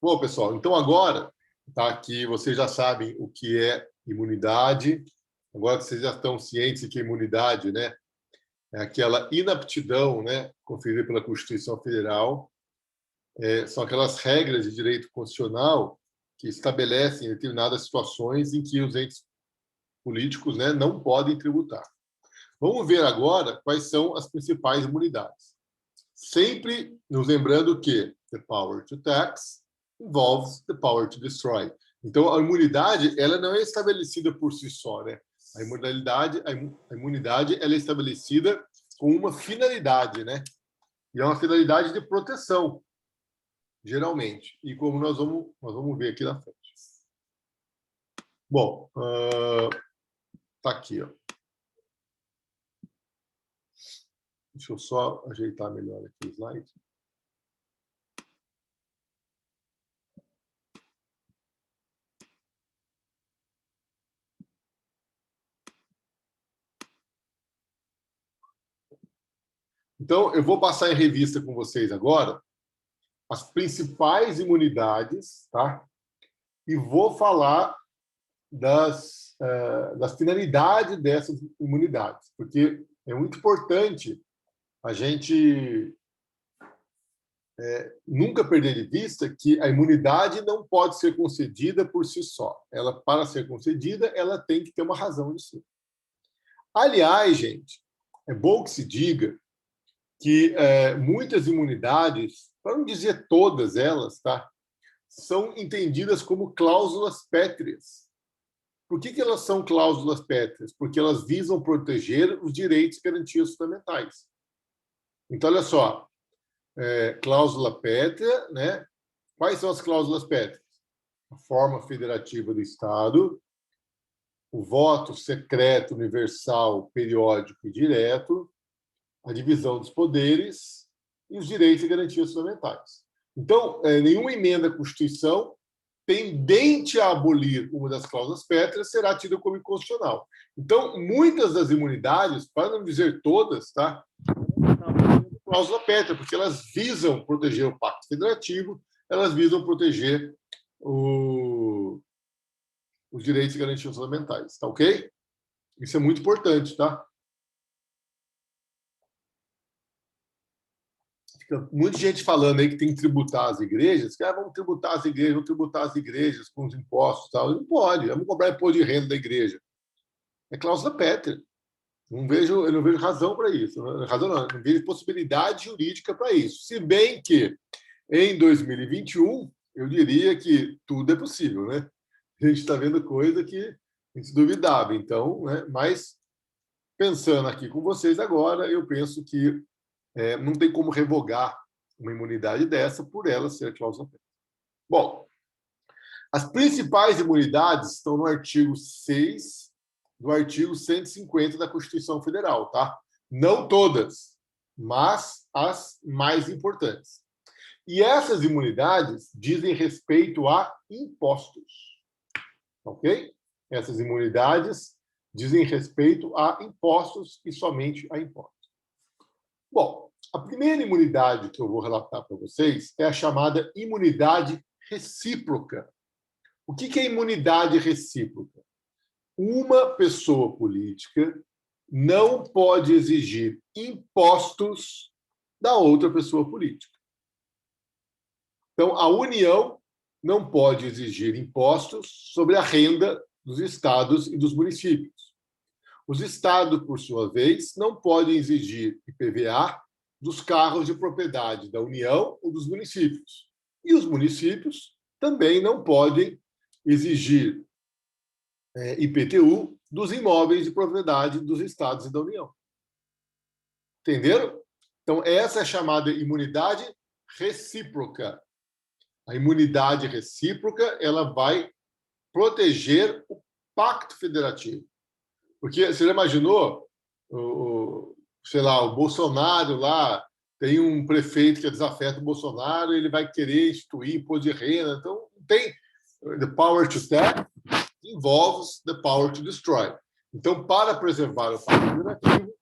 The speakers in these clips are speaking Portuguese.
Bom, pessoal, então agora, tá, que vocês já sabem o que é imunidade, agora que vocês já estão cientes de que imunidade, né, é aquela inaptidão, né, conferida pela Constituição Federal, são aquelas regras de direito constitucional que estabelecem determinadas situações em que os entes políticos, né, não podem tributar. Vamos ver agora quais são as principais imunidades. Sempre nos lembrando que the power to tax involves the power to destroy. Então, a imunidade ela não é estabelecida por si só, né? A imunidade ela é estabelecida com uma finalidade, né? E é uma finalidade de proteção, geralmente. E como nós vamos ver aqui na frente. Bom, tá aqui, ó. Deixa eu só ajeitar melhor aqui o slide. Então, eu vou passar em revista com vocês agora as principais imunidades, tá? E vou falar das finalidades dessas imunidades, porque é muito importante a gente nunca perder de vista que a imunidade não pode ser concedida por si só. Ela, para ser concedida, ela tem que ter uma razão de ser. Aliás, gente, é bom que se diga que muitas imunidades, para não dizer todas elas, tá, são entendidas como cláusulas pétreas. Por que elas são cláusulas pétreas? Porque elas visam proteger os direitos e garantias fundamentais. Então, olha só, cláusula pétrea, né? Quais são as cláusulas pétreas? A forma federativa do Estado, o voto secreto, universal, periódico e direto, a divisão dos poderes e os direitos e garantias fundamentais. Então, nenhuma emenda à Constituição tendente a abolir uma das cláusulas pétreas será tida como inconstitucional. Então, muitas das imunidades, para não dizer todas, tá, cláusula pétrea, porque elas visam proteger o Pacto Federativo, elas visam proteger os direitos e garantias fundamentais, tá ok? Isso é muito importante, tá? Fica muita gente falando aí que tem que tributar as igrejas, que vamos tributar as igrejas com os impostos e tal. Não pode, vamos cobrar imposto de renda da igreja. É cláusula pétrea. Eu não vejo razão para isso. Não vejo possibilidade jurídica para isso. Se bem que, em 2021, eu diria que tudo é possível, né? A gente está vendo coisa que a gente duvidava. Então, né? Mas, pensando aqui com vocês agora, eu penso que não tem como revogar uma imunidade dessa por ela ser cláusula pétrea. Bom, as principais imunidades estão no artigo 6 do artigo 150 da Constituição Federal, tá? Não todas, mas as mais importantes. E essas imunidades dizem respeito a impostos, ok? Essas imunidades dizem respeito a impostos e somente a impostos. Bom, a primeira imunidade que eu vou relatar para vocês é a chamada imunidade recíproca. O que é imunidade recíproca? Uma pessoa política não pode exigir impostos da outra pessoa política. Então, a União não pode exigir impostos sobre a renda dos estados e dos municípios. Os estados, por sua vez, não podem exigir IPVA dos carros de propriedade da União ou dos municípios. E os municípios também não podem exigir IPTU dos imóveis de propriedade dos estados e da União. Entenderam? Então, essa é a chamada imunidade recíproca. A imunidade recíproca ela vai proteger o Pacto Federativo. Porque você já imaginou, sei lá, o Bolsonaro lá, tem um prefeito que desafeta o Bolsonaro, ele vai querer instituir imposto de renda. Então, tem the power to tax involves the power to destroy. Então, para preservar o Pacto Federativo,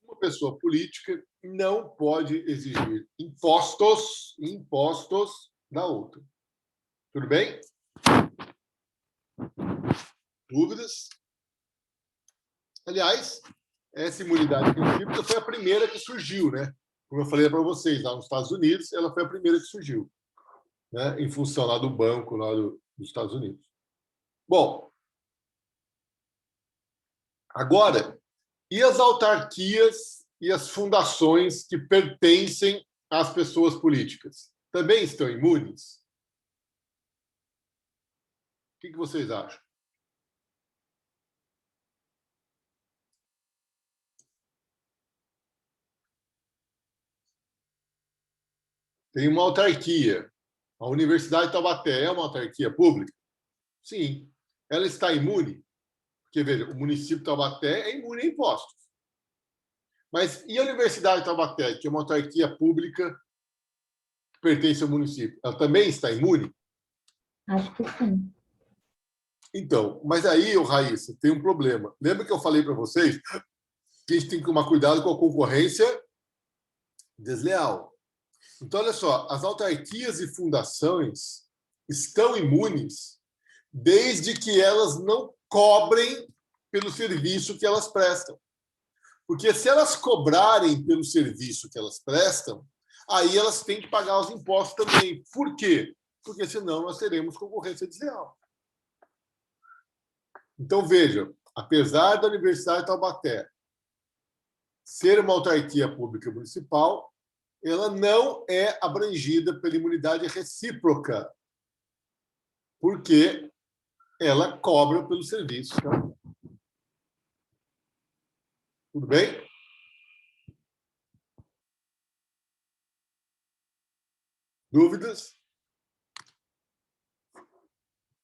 uma pessoa política não pode exigir impostos da outra. Tudo bem? Dúvidas? Aliás, essa imunidade recíproca foi a primeira que surgiu, né? Como eu falei para vocês, lá nos Estados Unidos, ela foi a primeira que surgiu, né? Em função lá do banco lá dos Estados Unidos. Bom, agora, e as autarquias e as fundações que pertencem às pessoas políticas? Também estão imunes? O que vocês acham? Tem uma autarquia. A Universidade de Taubaté é uma autarquia pública? Sim. Ela está imune? Porque, veja, o município de Taubaté é imune a impostos. Mas e a Universidade de Taubaté, que é uma autarquia pública que pertence ao município? Ela também está imune? Acho que sim. Então, mas aí, Raíssa, tem um problema. Lembra que eu falei para vocês que a gente tem que tomar cuidado com a concorrência desleal? Então, olha só, as autarquias e fundações estão imunes desde que elas não cobrem pelo serviço que elas prestam. Porque se elas cobrarem pelo serviço que elas prestam, aí elas têm que pagar os impostos também. Por quê? Porque senão nós teremos concorrência desleal. Então, veja, apesar da Universidade de Taubaté ser uma autarquia pública municipal, ela não é abrangida pela imunidade recíproca, porque ela cobra pelo serviço. Tudo bem? Dúvidas?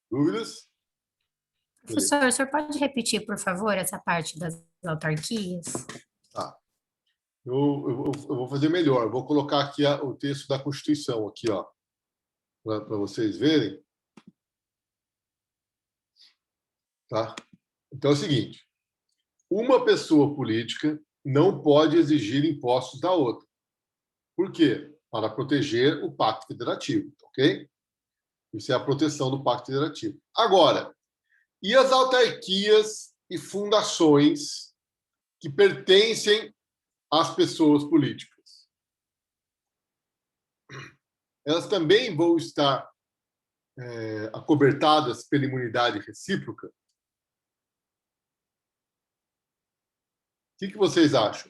Dúvidas? Professor, o senhor pode repetir, por favor, essa parte das autarquias? Tá. Eu vou fazer melhor. Vou colocar aqui o texto da Constituição, aqui, ó, para vocês verem. Tá? Então é o seguinte: uma pessoa política não pode exigir impostos da outra. Por quê? Para proteger o Pacto Federativo, ok? Isso é a proteção do Pacto Federativo. Agora, e as autarquias e fundações que pertencem às pessoas políticas? Elas também vão estar acobertadas pela imunidade recíproca? O que vocês acham?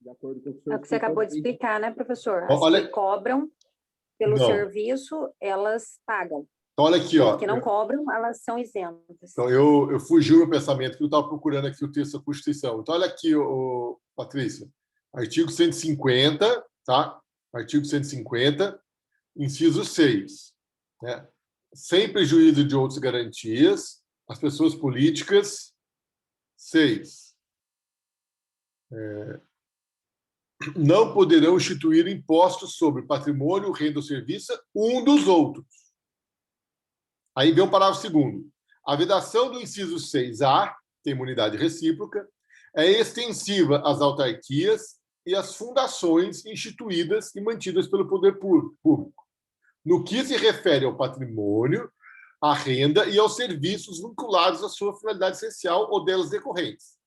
É o que você acabou de explicar, né, professor? As Olha, que cobram pelo serviço, elas pagam. Então, olha aqui, ó. As que não cobram, elas são isentas. Então, eu fugi o meu pensamento, que eu estava procurando aqui o texto da Constituição. Então, olha aqui, Patrícia. Artigo 150, tá? Artigo 150, inciso 6. Né? Sem prejuízo de outras garantias, as pessoas políticas, 6. Não poderão instituir impostos sobre patrimônio, renda ou serviço um dos outros. Aí vem o parágrafo 2º. A vedação do inciso 6A, tem imunidade recíproca, é extensiva às autarquias e às fundações instituídas e mantidas pelo poder público, no que se refere ao patrimônio, à renda e aos serviços vinculados à sua finalidade essencial ou delas decorrentes.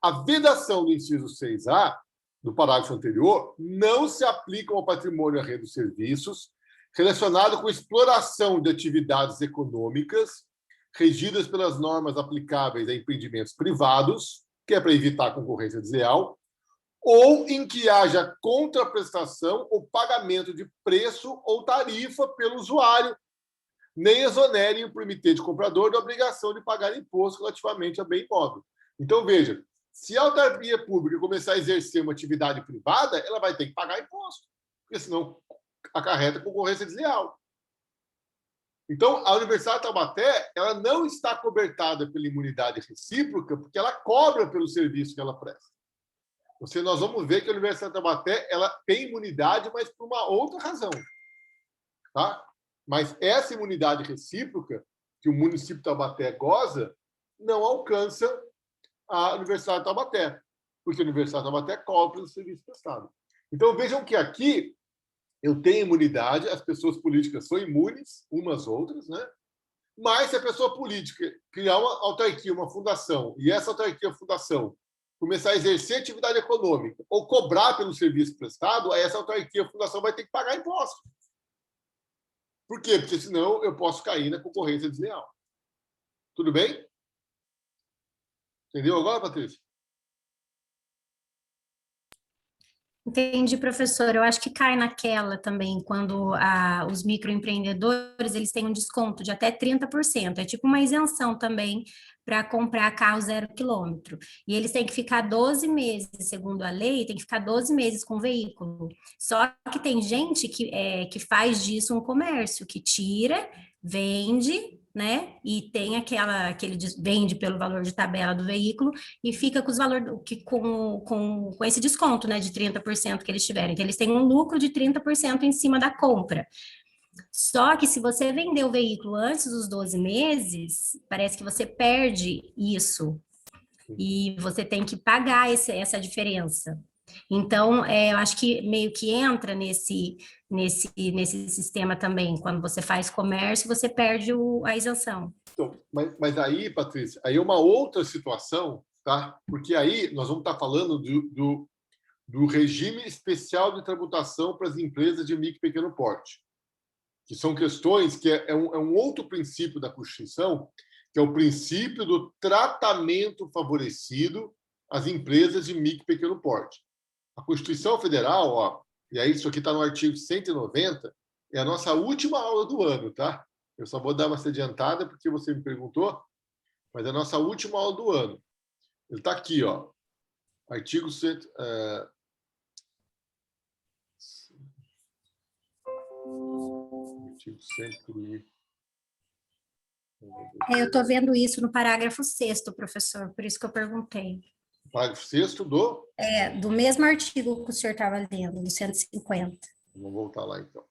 A vedação do inciso 6A, do parágrafo anterior, não se aplica ao patrimônio, à renda e serviços relacionado com exploração de atividades econômicas regidas pelas normas aplicáveis a empreendimentos privados, que é para evitar a concorrência desleal, ou em que haja contraprestação ou pagamento de preço ou tarifa pelo usuário, nem exonerem o promitente comprador da obrigação de pagar imposto relativamente a bem imóvel. Então, veja, se a autarquia pública começar a exercer uma atividade privada, ela vai ter que pagar imposto, porque senão acarreta concorrência desleal. Então, a Universidade de Taubaté, ela não está cobertada pela imunidade recíproca, porque ela cobra pelo serviço que ela presta. Ou seja, nós vamos ver que a Universidade de Taubaté, ela tem imunidade, mas por uma outra razão. Tá? Mas essa imunidade recíproca que o município de Taubaté goza não alcança a Universidade de Taubaté, porque a Universidade de Taubaté cobra pelo serviço prestado. Então, vejam que aqui eu tenho imunidade, as pessoas políticas são imunes umas às outras, né? Mas se a pessoa política criar uma autarquia, uma fundação, e essa autarquia, fundação, começar a exercer atividade econômica ou cobrar pelo serviço prestado, aí essa autarquia, fundação vai ter que pagar imposto. Por quê? Porque senão eu posso cair na concorrência desleal. Tudo bem? Entendeu agora, Patrícia? Entendi, professor. Eu acho que cai naquela também, quando os microempreendedores, eles têm um desconto de até 30%. É tipo uma isenção também para comprar carro 0 km. E eles têm que ficar 12 meses, segundo a lei, tem que ficar 12 meses com o veículo. Só que tem gente que faz disso um comércio, que tira, vende, né? E tem aquele vende pelo valor de tabela do veículo e fica com os valores com esse desconto, né, de 30% que eles tiverem. Então, eles têm um lucro de 30% em cima da compra. Só que se você vender o veículo antes dos 12 meses, parece que você perde isso. E você tem que pagar essa diferença. Então, eu acho que meio que entra nesse sistema também. Quando você faz comércio, você perde a isenção. Então, mas aí, Patrícia, aí é uma outra situação, tá? Porque aí nós vamos estar falando do regime especial de tributação para as empresas de micro e pequeno porte, que são questões que é um outro princípio da Constituição, que é o princípio do tratamento favorecido às empresas de micro e pequeno porte. A Constituição Federal, ó, e aí isso aqui está no artigo 190, é a nossa última aula do ano, tá? Eu só vou dar uma adiantada porque você me perguntou, mas é a nossa última aula do ano. Ele está aqui, ó, artigo 100, artigo 100. Eu estou vendo isso no parágrafo 6º, professor, por isso que eu perguntei. Parágrafo 6º do? Do mesmo artigo que o senhor estava lendo, do 150. Vamos voltar lá, então.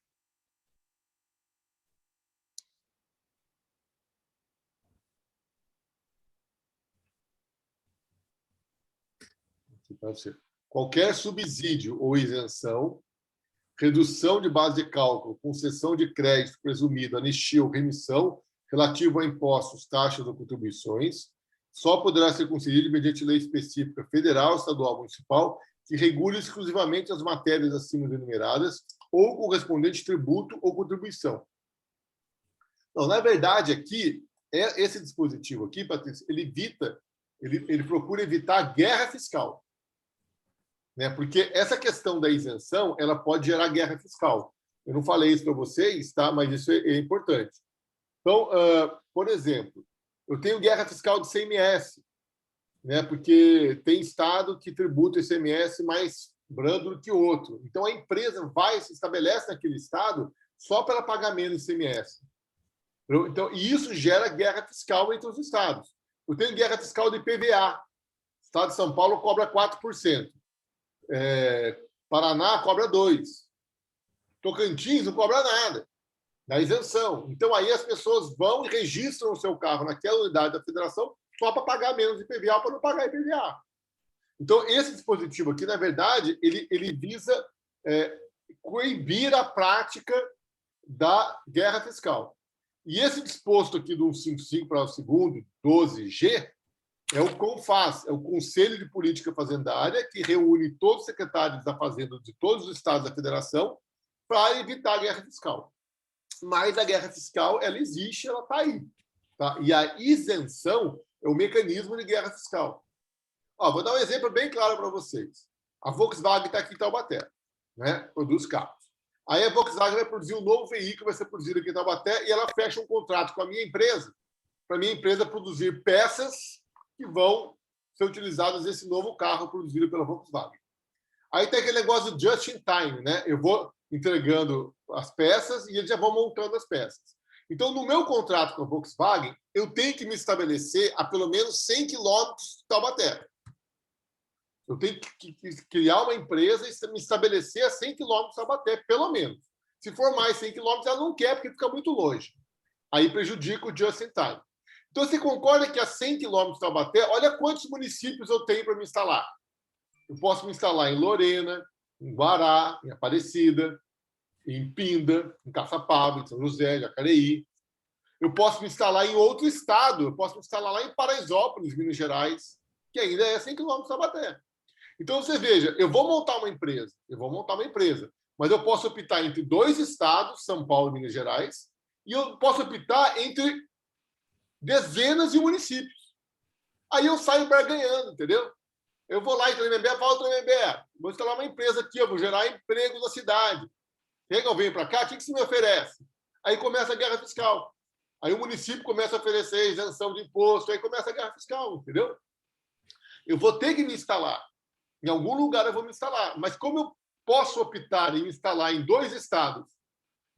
Qualquer subsídio ou isenção, redução de base de cálculo, concessão de crédito presumido, anistia ou remissão relativo a impostos, taxas ou contribuições, só poderá ser concedido mediante lei específica federal, estadual, municipal, que regule exclusivamente as matérias acima enumeradas ou correspondente tributo ou contribuição. Não, na verdade, aqui, esse dispositivo aqui, Patrícia, ele procura evitar a guerra fiscal. Né? Porque essa questão da isenção, ela pode gerar guerra fiscal. Eu não falei isso para vocês, tá? Mas isso é importante. Então, por exemplo, eu tenho guerra fiscal de ICMS, né? Porque tem estado que tributa o ICMS mais brando do que o outro. Então, a empresa se estabelece naquele estado só para pagar menos ICMS. Então, e isso gera guerra fiscal entre os estados. Eu tenho guerra fiscal de IPVA. O estado de São Paulo cobra 4%. Paraná cobra 2%. Tocantins não cobra nada da isenção. Então, aí as pessoas vão e registram o seu carro naquela unidade da federação só para pagar menos IPVA, para não pagar IPVA. Então, esse dispositivo aqui, na verdade, ele visa coibir a prática da guerra fiscal. E esse disposto aqui do 155 para o segundo, 12G, é o CONFAZ, é o Conselho de Política Fazendária, que reúne todos os secretários da Fazenda de todos os estados da federação para evitar a guerra fiscal. Mas a guerra fiscal, ela existe, ela está aí. Tá? E a isenção é o mecanismo de guerra fiscal. Vou dar um exemplo bem claro para vocês. A Volkswagen está aqui em Taubaté, né? Produz carros. Aí a Volkswagen vai produzir um novo veículo, vai ser produzido aqui em Taubaté, e ela fecha um contrato com a minha empresa, para a minha empresa produzir peças que vão ser utilizadas nesse novo carro produzido pela Volkswagen. Aí tem aquele negócio do just in time, né? Eu vou entregando as peças e eles já vão montando as peças. Então, no meu contrato com a Volkswagen, eu tenho que me estabelecer a pelo menos 100 quilômetros de Taubaté. Eu tenho que criar uma empresa e me estabelecer a 100 quilômetros de Taubaté, pelo menos. Se for mais 100 quilômetros, ela não quer, porque fica muito longe. Aí prejudica o just in time. Então, você concorda que a 100 quilômetros de Taubaté, olha quantos municípios eu tenho para me instalar. Eu posso me instalar em Lorena, em Guará, em Aparecida, em Pinda, em Caçapava, em São José, Jacareí. Eu posso me instalar em outro estado, eu posso me instalar lá em Paraisópolis, Minas Gerais, que ainda é 100 quilômetros da Taubaté. Então, você veja, eu vou montar uma empresa, mas eu posso optar entre 2 estados, São Paulo e Minas Gerais, e eu posso optar entre dezenas de municípios. Aí eu saio barganhando, entendeu? Eu vou lá em Tremembé, falo Tremembé, vou instalar uma empresa aqui, eu vou gerar emprego na cidade. Quem eu venho para cá, o que você me oferece? Aí começa a guerra fiscal. Aí o município começa a oferecer isenção de imposto, aí começa a guerra fiscal, entendeu? Eu vou ter que me instalar. Em algum lugar eu vou me instalar. Mas como eu posso optar em me instalar em 2 estados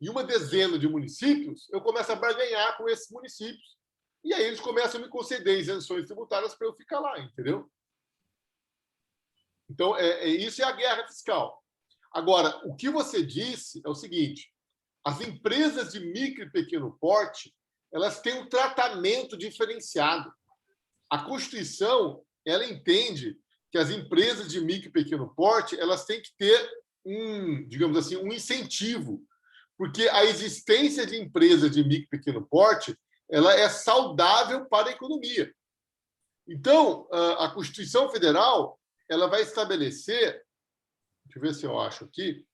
e uma dezena de municípios, eu começo a barganhar com esses municípios. E aí eles começam a me conceder isenções tributárias para eu ficar lá, entendeu? Então, isso é a guerra fiscal. Agora, o que você disse é o seguinte: as empresas de micro e pequeno porte, elas têm um tratamento diferenciado. A Constituição, ela entende que as empresas de micro e pequeno porte, elas têm que ter digamos assim, um incentivo, porque a existência de empresas de micro e pequeno porte, ela é saudável para a economia. Então, a Constituição Federal, ela vai estabelecer, deixa eu ver se eu acho aqui,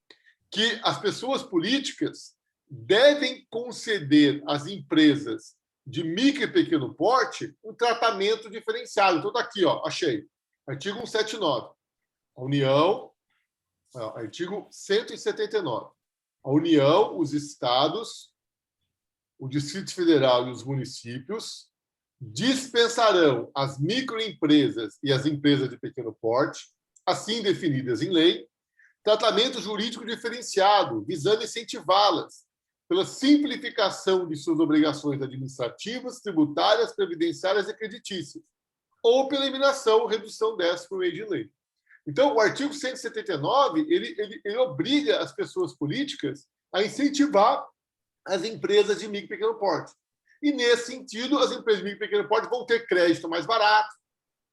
que as pessoas políticas devem conceder às empresas de micro e pequeno porte um tratamento diferenciado. Então, está aqui, ó, achei. Artigo 179. A União, artigo 179. A União, os estados, o Distrito Federal e os municípios dispensarão as microempresas e as empresas de pequeno porte, assim definidas em lei, tratamento jurídico diferenciado, visando incentivá-las pela simplificação de suas obrigações administrativas, tributárias, previdenciárias e creditícias, ou pela eliminação ou redução dessas por meio de lei. Então, o artigo 179, ele obriga as pessoas políticas a incentivar as empresas de micro e pequeno porte. E, nesse sentido, as empresas de micro e pequeno porte vão ter crédito mais barato,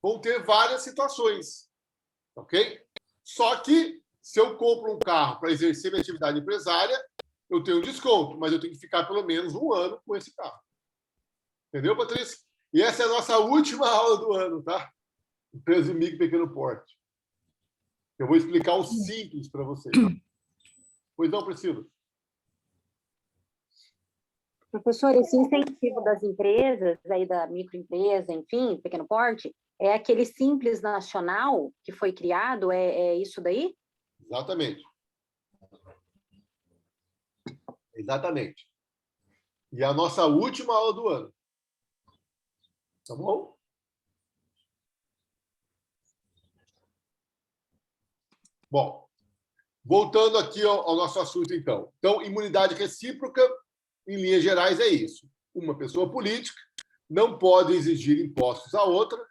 vão ter várias situações. Ok? Só que, se eu compro um carro para exercer minha atividade empresária, eu tenho um desconto, mas eu tenho que ficar pelo menos 1 ano com esse carro. Entendeu, Patrícia? E essa é a nossa última aula do ano, tá? Empresa de micro e pequeno porte. Eu vou explicar o simples para vocês. Pois não, Priscila? Professor, esse incentivo das empresas, aí da microempresa, enfim, pequeno porte, é aquele Simples Nacional que foi criado? É isso daí? Exatamente. Exatamente. E é a nossa última aula do ano. Tá bom? Bom, voltando aqui ao nosso assunto, então. Então, imunidade recíproca, em linhas gerais, é isso. Uma pessoa política não pode exigir impostos à outra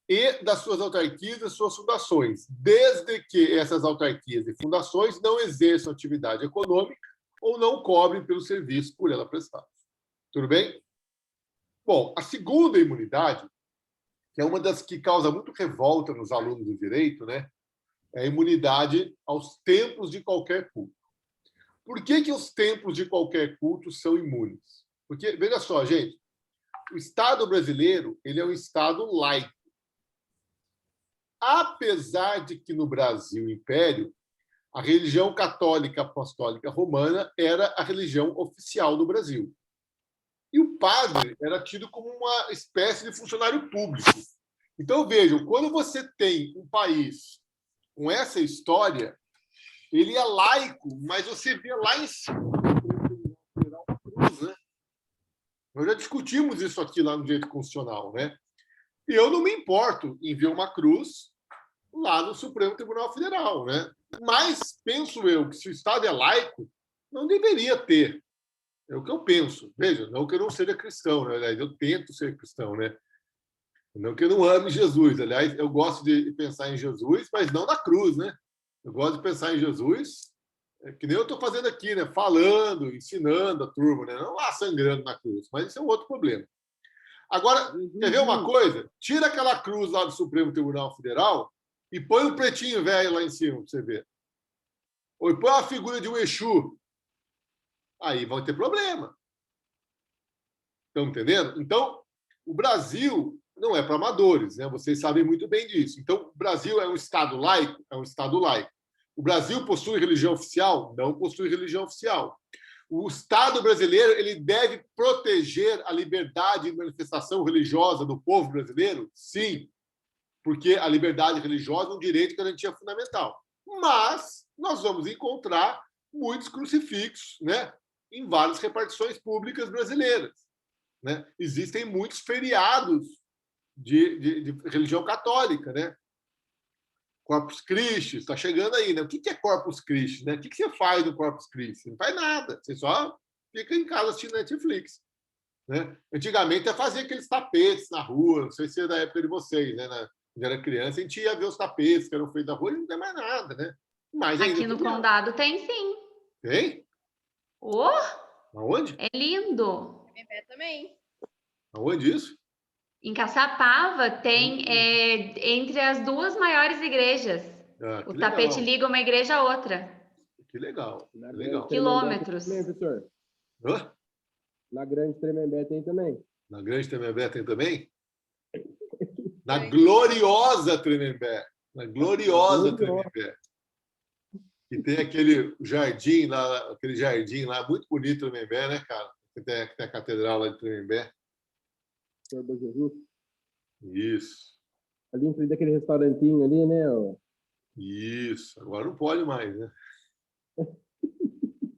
e das suas autarquias e suas fundações, desde que essas autarquias e fundações não exerçam atividade econômica ou não cobrem pelo serviço por ela prestado. Tudo bem? Bom, a segunda imunidade, que é uma das que causa muito revolta nos alunos do direito, né? É a imunidade aos templos de qualquer culto. Por que os templos de qualquer culto são imunes? Porque, veja só, gente, o Estado brasileiro, ele é um Estado laico. Apesar de que no Brasil Império, a religião católica apostólica romana era a religião oficial do Brasil. E o padre era tido como uma espécie de funcionário público. Então, vejam, quando você tem um país com essa história, ele é laico, mas você vê lá em cima, né? Nós já discutimos isso aqui lá no direito constitucional, né? E eu não me importo em ver uma cruz lá no Supremo Tribunal Federal, né? Mas penso eu que se o Estado é laico, não deveria ter. É o que eu penso. Veja, não que eu não seja cristão, né? Aliás, eu tento ser cristão, né? Não que eu não ame Jesus. Aliás, eu gosto de pensar em Jesus, mas não na cruz, né? Eu gosto de pensar em Jesus, que nem eu estou fazendo aqui, né? Falando, ensinando a turma, né? Não lá sangrando na cruz, mas isso é um outro problema. Agora, quer ver uma coisa? Tira aquela cruz lá do Supremo Tribunal Federal e põe um pretinho velho lá em cima para você ver. ou põe a figura de um Exu, aí vão ter problema. Estão entendendo? Então, o Brasil não é para amadores, né? Vocês sabem muito bem disso. Então, o Brasil é um Estado laico? É um Estado laico. O Brasil possui religião oficial? Não possui religião oficial. O Estado brasileiro ele deve proteger a liberdade de manifestação religiosa do povo brasileiro? Sim, porque a liberdade religiosa é um direito de garantia fundamental. Mas nós vamos encontrar muitos crucifixos, né, em várias repartições públicas brasileiras, né? Existem muitos feriados de religião católica, né? Corpus Christi, está chegando aí, né? O que é Corpus Christi, né? O que você faz no Corpus Christi? Não faz nada, você só fica em casa assistindo Netflix, né? Antigamente, fazia aqueles tapetes na rua, não sei se é da época de vocês, né? Quando era criança, a gente ia ver os tapetes que eram feitos na rua e não tem mais nada, né? Mas Aqui no Condado tem, sim. Tem? Oh, Aonde? é lindo. Também. Aonde isso? Em Caçapava tem entre as duas maiores igrejas. Ah, O que tapete legal. liga uma igreja a outra. Que legal. Na Que Grande legal. Quilômetros. Tremembé tem também, professor. Hã? Na Grande Tremembé tem também. Na Grande Tremembé tem também? Na gloriosa Tremembé. Na gloriosa Tremembé. Que tem aquele jardim lá, muito bonito Tremembé, né, cara? Que tem a catedral lá de Tremembé. Senhor Bom Jesus. Isso. Ali em frente daquele restaurantinho ali, né? Ó. Isso. Agora não pode mais, né?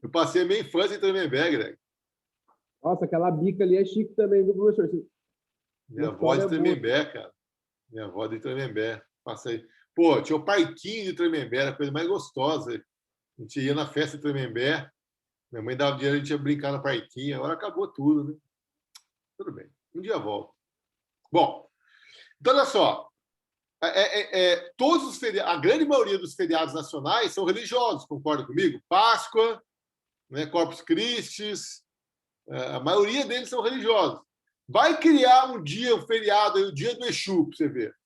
Eu passei a minha infância em Tremembé, Greg. Nossa, aquela bica ali é chique também, viu, professor? Minha avó de Tremembé, cara. Minha avó de Tremembé. Passei. Pô, tinha o parquinho de Tremembé, era a coisa mais gostosa. A gente ia na festa de Tremembé. Minha mãe dava dinheiro, a gente ia brincar no parquinho. Agora acabou tudo, né? Tudo bem. Um dia volta. Bom, então olha só. Todos os feriados, a grande maioria dos feriados nacionais são religiosos, concorda comigo? Páscoa, né, Corpus Christi, a maioria deles são religiosos. Vai criar um dia, um feriado, o dia do Exu, para você ver.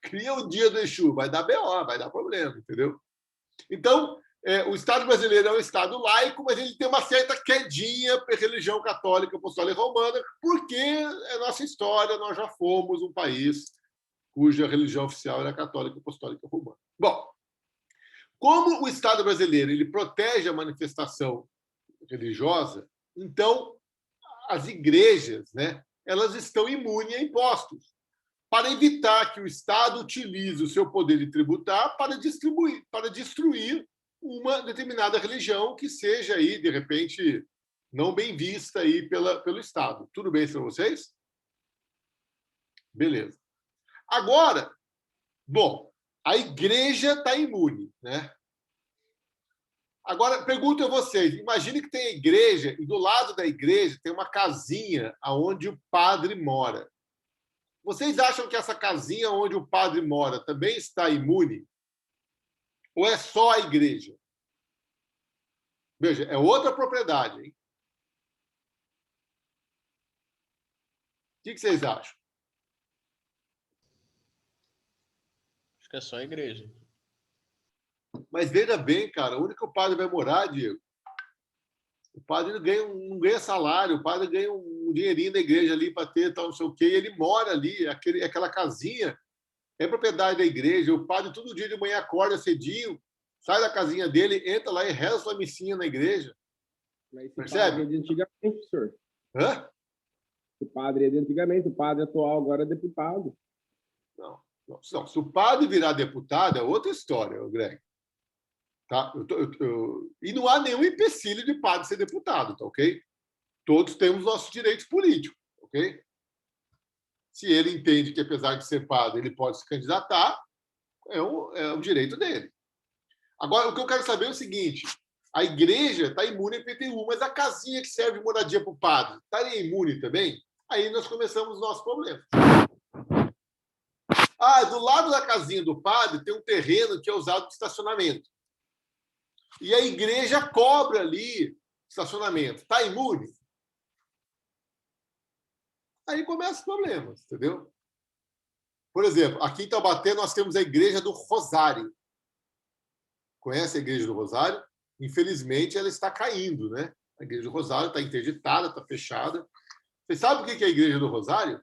Cria o dia do Exu, vai dar BO, vai dar problema, entendeu? Então, o Estado brasileiro é um Estado laico, mas ele tem uma certa quedinha para a religião católica apostólica romana, porque é nossa história, nós já fomos um país cuja religião oficial era católica apostólica romana. Bom, como o Estado brasileiro ele protege a manifestação religiosa, então as igrejas, né, elas estão imunes a impostos, para evitar que o Estado utilize o seu poder de tributar para destruir uma determinada religião que seja aí, de repente, não bem vista aí pelo Estado. Tudo bem para vocês? Beleza. Agora, bom, a igreja está imune, né? Agora, pergunto a vocês, imagine que tem a igreja e do lado da igreja tem uma casinha onde o padre mora. Vocês acham que essa casinha onde o padre mora também está imune? Ou é só a igreja? Veja, é outra propriedade, hein? O que vocês acham? Acho que é só a igreja. Mas veja bem, cara, onde que o padre vai morar, Diego? O padre não ganha salário, o padre ganha um dinheirinho da igreja ali para ter tal, não sei o quê, e ele mora ali, aquela casinha é propriedade da igreja. O padre todo dia de manhã acorda cedinho, sai da casinha dele, entra lá e reza sua missinha na igreja. Mas esse percebe? Padre é de antigamente, professor. Hã? O padre é de antigamente, o padre atual agora é deputado. Não. Se o padre virar deputado, é outra história, Greg. Tá? E não há nenhum empecilho de padre ser deputado, tá ok? Todos temos nossos direitos políticos, ok? Se ele entende que, apesar de ser padre, ele pode se candidatar, é um direito dele. Agora, o que eu quero saber é o seguinte: a igreja está imune ao IPTU, mas a casinha que serve de moradia para o padre estaria imune também? Aí nós começamos os nossos problemas. Do lado da casinha do padre tem um terreno que é usado de estacionamento. E a igreja cobra ali estacionamento. Está imune? Aí começam os problemas, entendeu? Por exemplo, aqui em Taubaté nós temos a Igreja do Rosário. conhece a Igreja do Rosário? Infelizmente, ela está caindo, né? A Igreja do Rosário está interditada, está fechada. Você sabe o que é a Igreja do Rosário?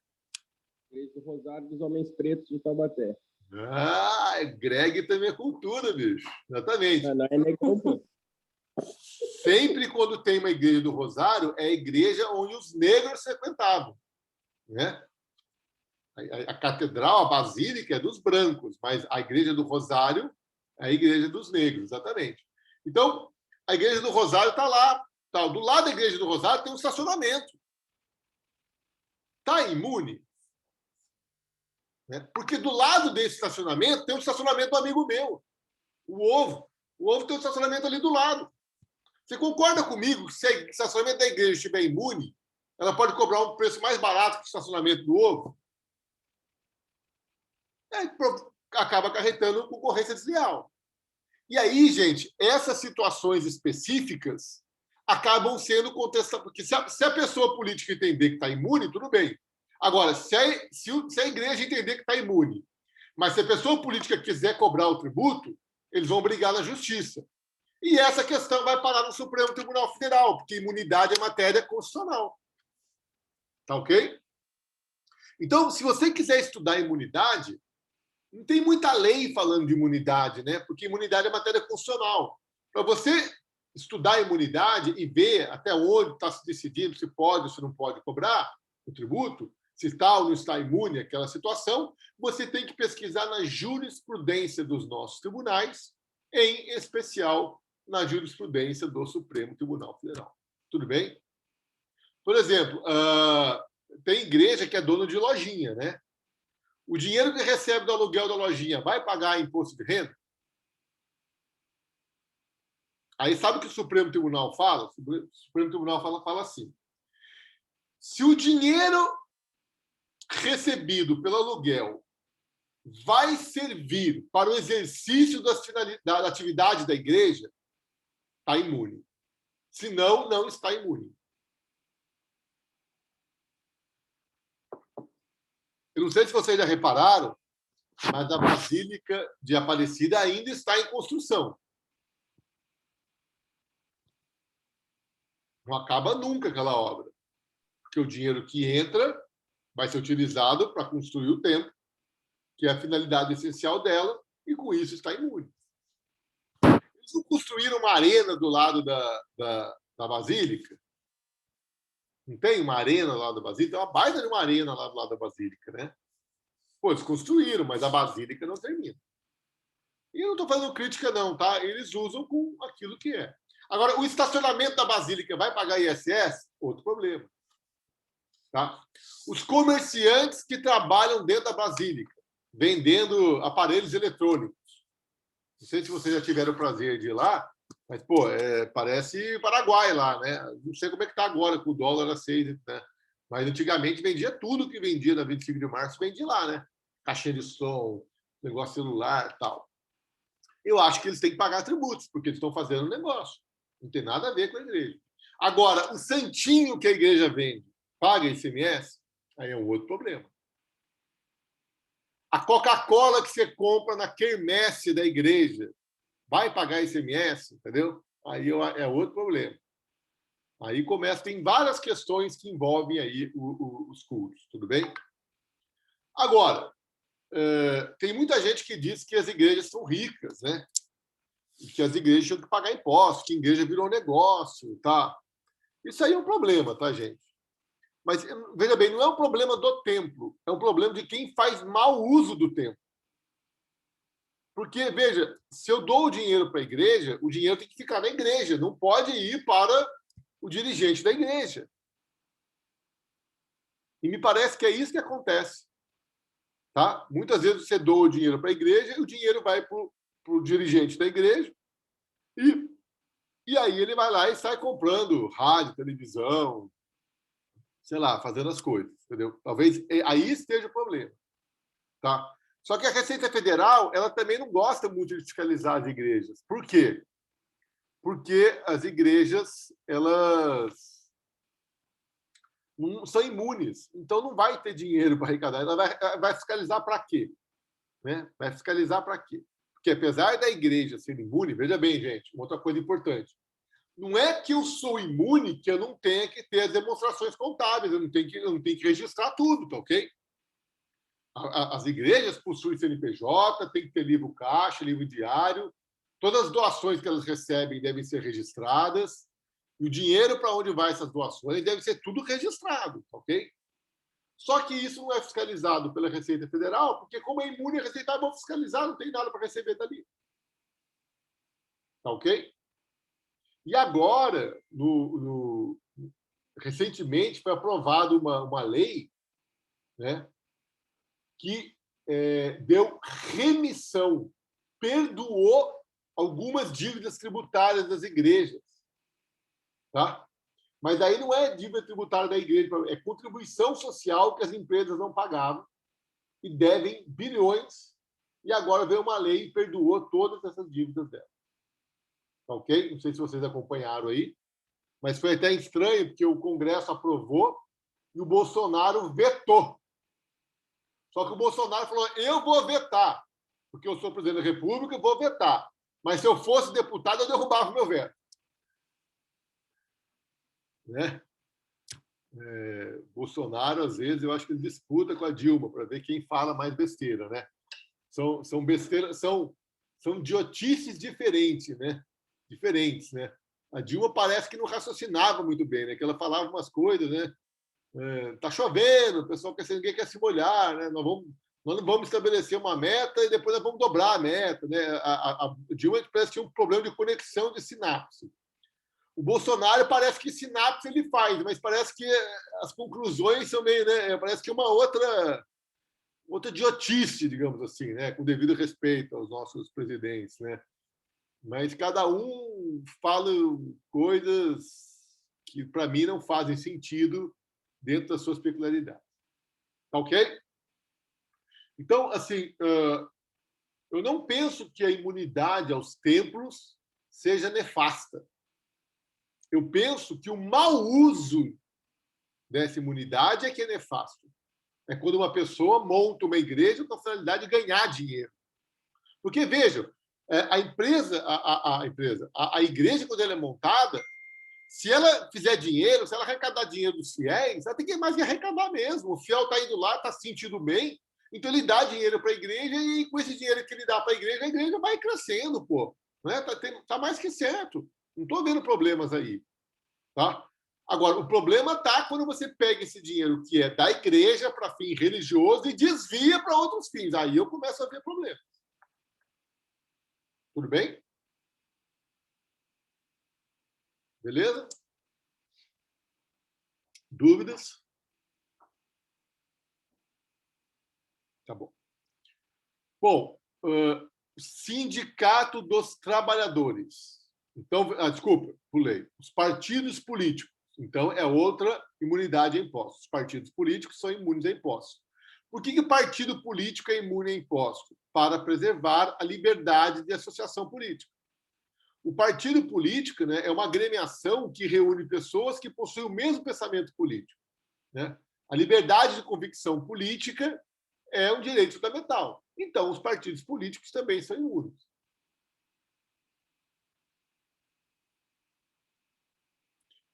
Igreja do Rosário dos Homens Pretos de Taubaté. Ah, Greg também é cultura, bicho. Exatamente. Não é negão, pô. Sempre quando tem uma Igreja do Rosário, é a igreja onde os negros frequentavam, né? A catedral, a basílica é dos brancos, mas a Igreja do Rosário é a Igreja dos negros, exatamente. Então, a Igreja do Rosário está lá. Tá, do lado da Igreja do Rosário tem um estacionamento. Está imune? Né? Porque do lado desse estacionamento tem um estacionamento do amigo meu, o Ovo. O Ovo tem um estacionamento ali do lado. Você concorda comigo que se o estacionamento da igreja estiver imune, ela pode cobrar um preço mais barato que o estacionamento do Ovo? Acaba acarretando concorrência desleal. E aí, gente, essas situações específicas acabam sendo contestadas. Porque se a pessoa política entender que está imune, tudo bem. Agora, se a igreja entender que está imune, mas se a pessoa política quiser cobrar o tributo, eles vão brigar na justiça. E essa questão vai parar no Supremo Tribunal Federal, porque imunidade é matéria constitucional. Tá ok? Então, se você quiser estudar imunidade, não tem muita lei falando de imunidade, né? Porque imunidade é matéria constitucional. Para você estudar imunidade e ver até onde está se decidindo se pode ou se não pode cobrar o tributo, se está ou não está imune àquela situação, você tem que pesquisar na jurisprudência dos nossos tribunais, em especial na jurisprudência do Supremo Tribunal Federal. Tudo bem? Por exemplo, tem igreja que é dono de lojinha, né? O dinheiro que recebe do aluguel da lojinha vai pagar imposto de renda? Aí sabe o que o Supremo Tribunal fala? O Supremo Tribunal fala assim: se o dinheiro recebido pelo aluguel vai servir para o exercício da atividade da igreja, está imune. Se não, não está imune. Eu não sei se vocês já repararam, mas a Basílica de Aparecida ainda está em construção. Não acaba nunca aquela obra. Porque o dinheiro que entra vai ser utilizado para construir o templo, que é a finalidade essencial dela, e com isso está imune. Eles não construíram uma arena do lado da Basílica? Não tem uma arena lá da Basílica? Tem uma baita de uma arena lá do lado da Basílica, né? Pô, eles construíram, mas a Basílica não termina. E eu não estou fazendo crítica, não, tá? Eles usam com aquilo que é. Agora, o estacionamento da Basílica vai pagar ISS? Outro problema. Tá? Os comerciantes que trabalham dentro da Basílica, vendendo aparelhos eletrônicos. Não sei se vocês já tiveram o prazer de ir lá, mas, pô, parece Paraguai lá, né? Não sei como é que está agora, com o dólar a 6, né? Mas antigamente vendia tudo que vendia na 25 de março, vendia lá, né? Caixinha de som, negócio celular e tal. Eu acho que eles têm que pagar tributos, porque eles estão fazendo um negócio. Não tem nada a ver com a igreja. Agora, o santinho que a igreja vende paga ICMS, aí é um outro problema. A Coca-Cola que você compra na quermesse da igreja vai pagar ICMS, entendeu? Aí é outro problema. Aí tem várias questões que envolvem aí os cultos, tudo bem? Agora, tem muita gente que diz que as igrejas são ricas, né? E que as igrejas tinham que pagar impostos, que a igreja virou um negócio, tá? Isso aí é um problema, tá, gente? Mas, veja bem, não é um problema do templo, é um problema de quem faz mau uso do templo. Porque, veja, se eu dou o dinheiro para a igreja, o dinheiro tem que ficar na igreja, não pode ir para o dirigente da igreja. E me parece que é isso que acontece. Tá? Muitas vezes você doa o dinheiro para a igreja e o dinheiro vai para o dirigente da igreja e aí ele vai lá e sai comprando rádio, televisão, sei lá, fazendo as coisas, entendeu? Talvez aí esteja o problema, tá? Só que a Receita Federal, ela também não gosta muito de fiscalizar as igrejas. Por quê? Porque as igrejas, elas não são imunes, então não vai ter dinheiro para arrecadar. Ela vai fiscalizar para quê? Né? Vai fiscalizar para quê? Porque apesar da igreja ser imune, veja bem, gente, uma outra coisa importante, não é que eu sou imune que eu não tenha que ter as demonstrações contábeis, eu não tenho que registrar tudo, tá ok? As igrejas possuem CNPJ, tem que ter livro caixa, livro diário, todas as doações que elas recebem devem ser registradas, e o dinheiro para onde vai essas doações deve ser tudo registrado, tá ok? Só que isso não é fiscalizado pela Receita Federal, porque como é imune, a Receita vai fiscalizar, não tem nada para receber dali. Tá ok? E agora, recentemente, foi aprovada uma lei, né, que deu remissão, perdoou algumas dívidas tributárias das igrejas. Tá? Mas aí não é dívida tributária da igreja, é contribuição social que as empresas não pagavam e devem bilhões, e agora veio uma lei e perdoou todas essas dívidas delas. Tá ok? Não sei se vocês acompanharam aí, mas foi até estranho, porque o Congresso aprovou e o Bolsonaro vetou. Só que o Bolsonaro falou, eu vou vetar, porque eu sou presidente da República, eu vou vetar. Mas se eu fosse deputado, eu derrubava o meu veto. Né? Bolsonaro, às vezes, eu acho que ele disputa com a Dilma para ver quem fala mais besteira, né? São besteiras, são idiotices diferentes, né? Diferentes, né? A Dilma parece que não raciocinava muito bem, né? Que ela falava umas coisas, né? Tá chovendo, o pessoal ninguém quer se molhar, né? Nós não vamos estabelecer uma meta e depois nós vamos dobrar a meta, né? A Dilma parece que tinha um problema de conexão de sinapse. O Bolsonaro parece que sinapse ele faz, mas parece que as conclusões são meio, né? Parece que é uma outra idiotice, digamos assim, né? Com devido respeito aos nossos presidentes, né? Mas cada um fala coisas que, para mim, não fazem sentido dentro das suas peculiaridades. Tá ok? Então, assim, eu não penso que a imunidade aos templos seja nefasta. Eu penso que o mau uso dessa imunidade é que é nefasto. É quando uma pessoa monta uma igreja com a finalidade de ganhar dinheiro. Porque, vejam, a igreja, quando ela é montada, se ela fizer dinheiro, se ela arrecadar dinheiro dos fiéis, ela tem que mais que arrecadar mesmo. O fiel está indo lá, está se sentindo bem, então ele dá dinheiro para a igreja e com esse dinheiro que ele dá para a igreja vai crescendo, pô. Né? Tá mais que certo. Não estou vendo problemas aí. Tá? Agora, o problema está quando você pega esse dinheiro que é da igreja para fim religioso e desvia para outros fins. Aí eu começo a ver problemas. Tudo bem? Beleza? Dúvidas? Tá bom. Bom, Sindicato dos Trabalhadores. Então, desculpa, pulei. Os partidos políticos. Então, é outra imunidade a impostos. Os partidos políticos são imunes a impostos. Por que partido político é imune a impostos? Para preservar a liberdade de associação política. O partido político, né, é uma agremiação que reúne pessoas que possuem o mesmo pensamento político. Né? A liberdade de convicção política é um direito fundamental. Então, os partidos políticos também são imunes.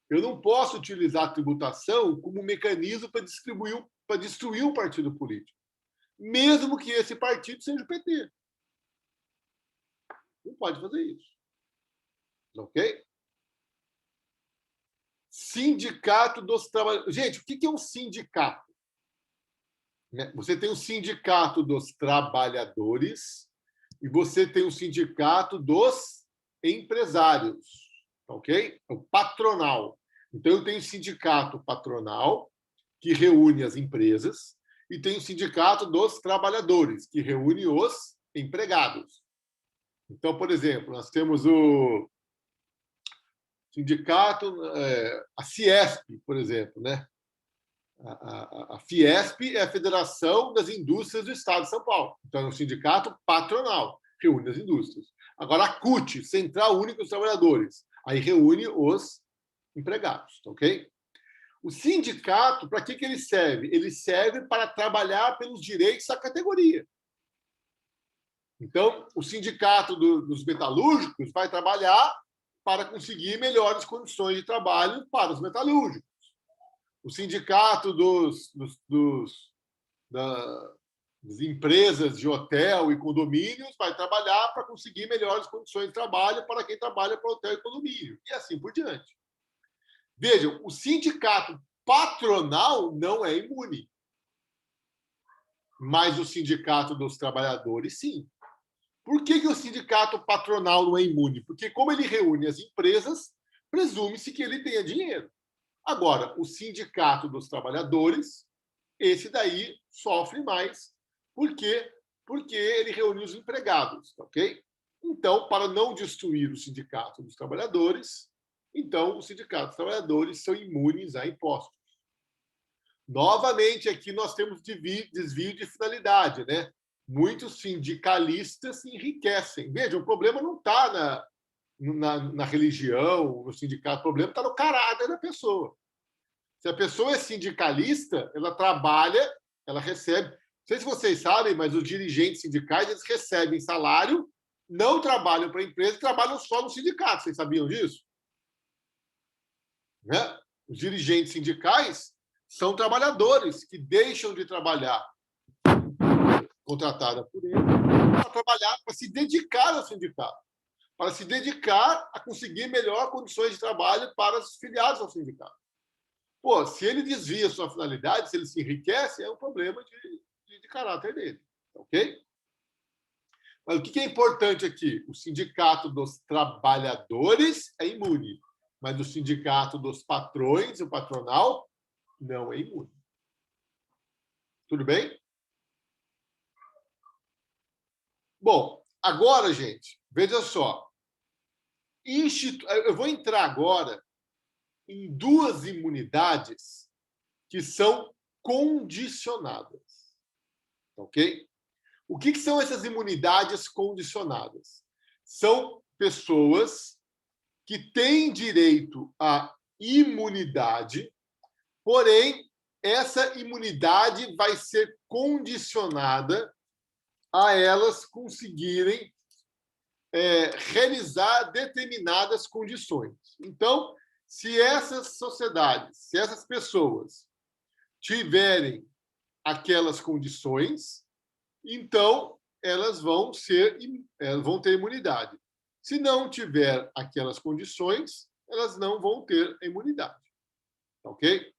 Eu não posso utilizar a tributação como mecanismo para destruir um partido político, mesmo que esse partido seja o PT. Não pode fazer isso. Ok? Sindicato dos Trabalhadores. Gente, o que é um sindicato? Você tem o Sindicato dos Trabalhadores e você tem o Sindicato dos Empresários. Ok? É o patronal. Então, eu tenho o sindicato patronal, que reúne as empresas, e tem o sindicato dos trabalhadores, que reúne os empregados. Então, por exemplo, nós temos o sindicato, a Fiesp, por exemplo, né? A Fiesp é a Federação das Indústrias do Estado de São Paulo. Então, é um sindicato patronal, reúne as indústrias. Agora, a CUT, Central Única dos Trabalhadores, aí reúne os empregados, ok? O sindicato, para que ele serve? Ele serve para trabalhar pelos direitos da categoria. Então, o sindicato dos metalúrgicos vai trabalhar para conseguir melhores condições de trabalho para os metalúrgicos. O sindicato das empresas de hotel e condomínios vai trabalhar para conseguir melhores condições de trabalho para quem trabalha para hotel e condomínio, e assim por diante. Vejam, o sindicato patronal não é imune, mas o sindicato dos trabalhadores, sim. Por que o sindicato patronal não é imune? Porque, como ele reúne as empresas, presume-se que ele tenha dinheiro. Agora, o sindicato dos trabalhadores, esse daí sofre mais. Por quê? Porque ele reúne os empregados, ok? Então, para não destruir o sindicato dos trabalhadores, então os sindicatos dos trabalhadores são imunes a impostos. Novamente, aqui nós temos desvio de finalidade, né? Muitos sindicalistas se enriquecem. Veja, o problema não está na religião, no sindicato, o problema está no caráter da pessoa. Se a pessoa é sindicalista, ela trabalha, ela recebe. Não sei se vocês sabem, mas os dirigentes sindicais eles recebem salário, não trabalham para a empresa, trabalham só no sindicato. Vocês sabiam disso? Né? Os dirigentes sindicais são trabalhadores que deixam de trabalhar contratada por ele para trabalhar, para se dedicar ao sindicato, para se dedicar a conseguir melhores condições de trabalho para os filiados ao sindicato. Pô, se ele desvia sua finalidade, se ele se enriquece, é um problema de caráter dele, ok? Mas o que é importante aqui? O sindicato dos trabalhadores é imune, mas o sindicato dos patrões, o patronal, não é imune. Tudo bem? Bom, agora, gente, veja só. Eu vou entrar agora em duas imunidades que são condicionadas. Ok? O que são essas imunidades condicionadas? São pessoas que têm direito à imunidade, porém, essa imunidade vai ser condicionada a elas conseguirem realizar determinadas condições. Então, se essas sociedades, se essas pessoas tiverem aquelas condições, então elas vão ter imunidade. Se não tiver aquelas condições, elas não vão ter imunidade. Ok?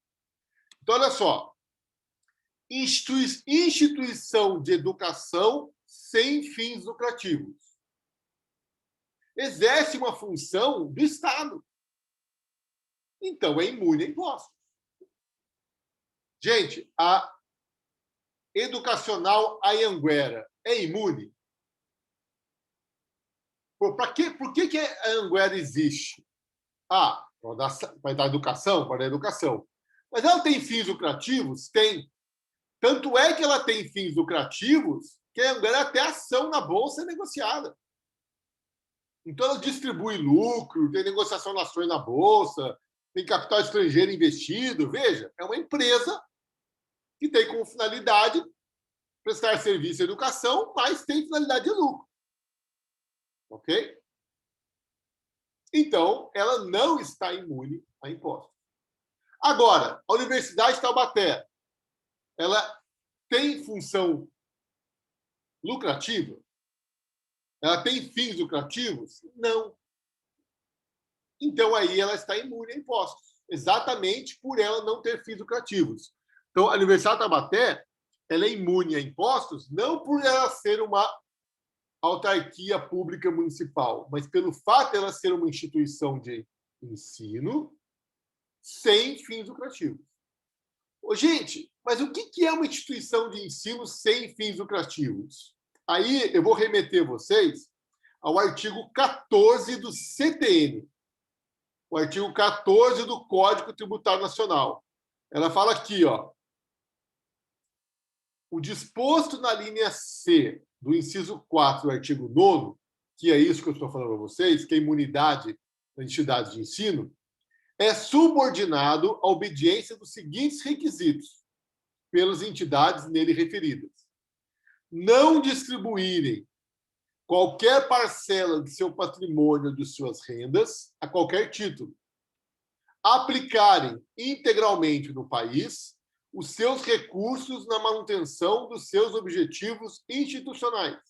Então, olha só. Instituição de educação sem fins lucrativos. Exerce uma função do Estado. Então, é imune a impostos. Gente, a educacional Anhanguera é imune? Por que a Anhanguera existe? Para dar educação? Para dar educação. Mas ela tem fins lucrativos? Tem. Tanto é que ela tem fins lucrativos que a Anhanguera até ação na Bolsa é negociada. Então, ela distribui lucro, tem negociação de ações na Bolsa, tem capital estrangeiro investido. Veja, é uma empresa que tem como finalidade prestar serviço à educação, mas tem finalidade de lucro. Ok? Então, ela não está imune a impostos. Agora, a Universidade de Taubaté, ela tem função lucrativa? Ela tem fins lucrativos? Não. Então, aí ela está imune a impostos, exatamente por ela não ter fins lucrativos. Então, a Universidade de Taubaté ela é imune a impostos não por ela ser uma autarquia pública municipal, mas pelo fato de ela ser uma instituição de ensino sem fins lucrativos. Gente, mas o que é uma instituição de ensino sem fins lucrativos? Aí eu vou remeter vocês ao artigo 14 do CTN, o artigo 14 do Código Tributário Nacional. Ela fala aqui, ó, o disposto na linha C do inciso 4 do artigo 9º, que é isso que eu estou falando para vocês, que é a imunidade das entidades de ensino, é subordinado à obediência dos seguintes requisitos pelas entidades nele referidas. Não distribuírem qualquer parcela de seu patrimônio, de suas rendas, a qualquer título. Aplicarem integralmente no país os seus recursos na manutenção dos seus objetivos institucionais.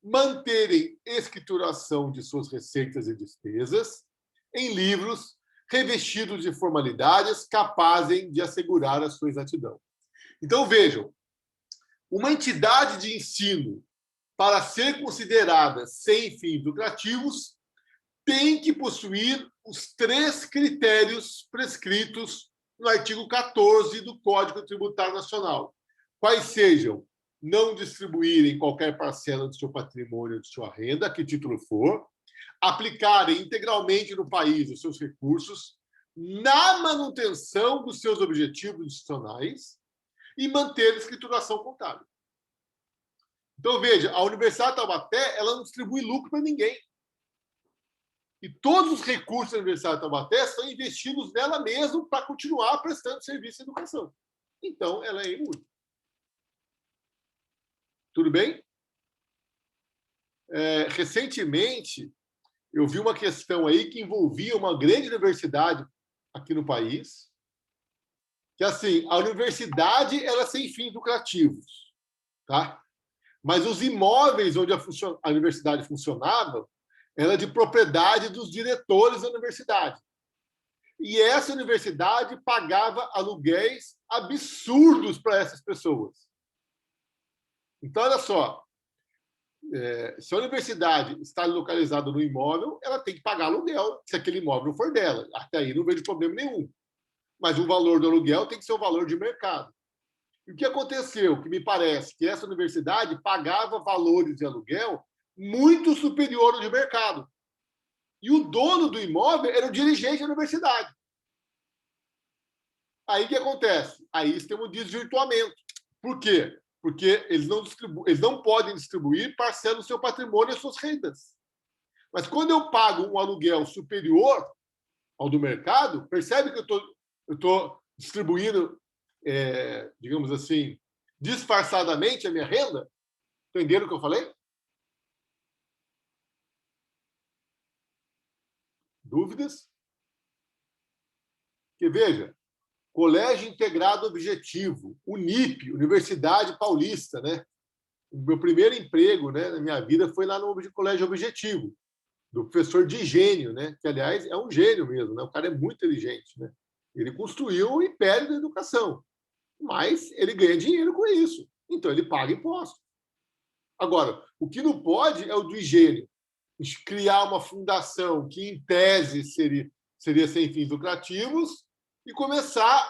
Manterem escrituração de suas receitas e despesas em livros revestidos de formalidades capazes de assegurar a sua exatidão. Então, vejam, uma entidade de ensino, para ser considerada sem fins lucrativos, tem que possuir os 3 critérios prescritos no artigo 14 do Código Tributário Nacional, quais sejam não distribuírem qualquer parcela do seu patrimônio ou de sua renda, a que título for, aplicarem integralmente no país os seus recursos na manutenção dos seus objetivos institucionais e manter a escrituração contábil. Então, veja, a Universidade de Taubaté ela não distribui lucro para ninguém. E todos os recursos da Universidade de Taubaté são investidos nela mesma para continuar prestando serviço de educação. Então, ela é imune. Tudo bem? Recentemente, eu vi uma questão aí que envolvia uma grande universidade aqui no país, que, assim, a universidade era sem fins lucrativos, tá? Mas os imóveis onde a universidade funcionava era de propriedade dos diretores da universidade. E essa universidade pagava aluguéis absurdos para essas pessoas. Então, olha só, se a universidade está localizada no imóvel, ela tem que pagar aluguel, se aquele imóvel não for dela. Até aí não vejo problema nenhum. Mas o valor do aluguel tem que ser o valor de mercado. E o que aconteceu? Que me parece que essa universidade pagava valores de aluguel muito superior ao de mercado. E o dono do imóvel era o dirigente da universidade. Aí o que acontece? Aí tem um desvirtuamento. Por quê? Porque eles não podem distribuir parcela do seu patrimônio e suas rendas. Mas quando eu pago um aluguel superior ao do mercado, percebe que eu estou distribuindo, digamos assim, disfarçadamente a minha renda? Entenderam o que eu falei? Dúvidas? Porque, veja, Colégio Integrado Objetivo, UNIP, Universidade Paulista, né? O meu primeiro emprego, né, na minha vida foi lá no Colégio Objetivo, do professor Digênio, né? Que, aliás, é um gênio mesmo, né? O cara é muito inteligente, né? Ele construiu o império da educação, mas ele ganha dinheiro com isso, então ele paga imposto. Agora, o que não pode é o Digênio criar uma fundação que, em tese, seria sem fins lucrativos e começar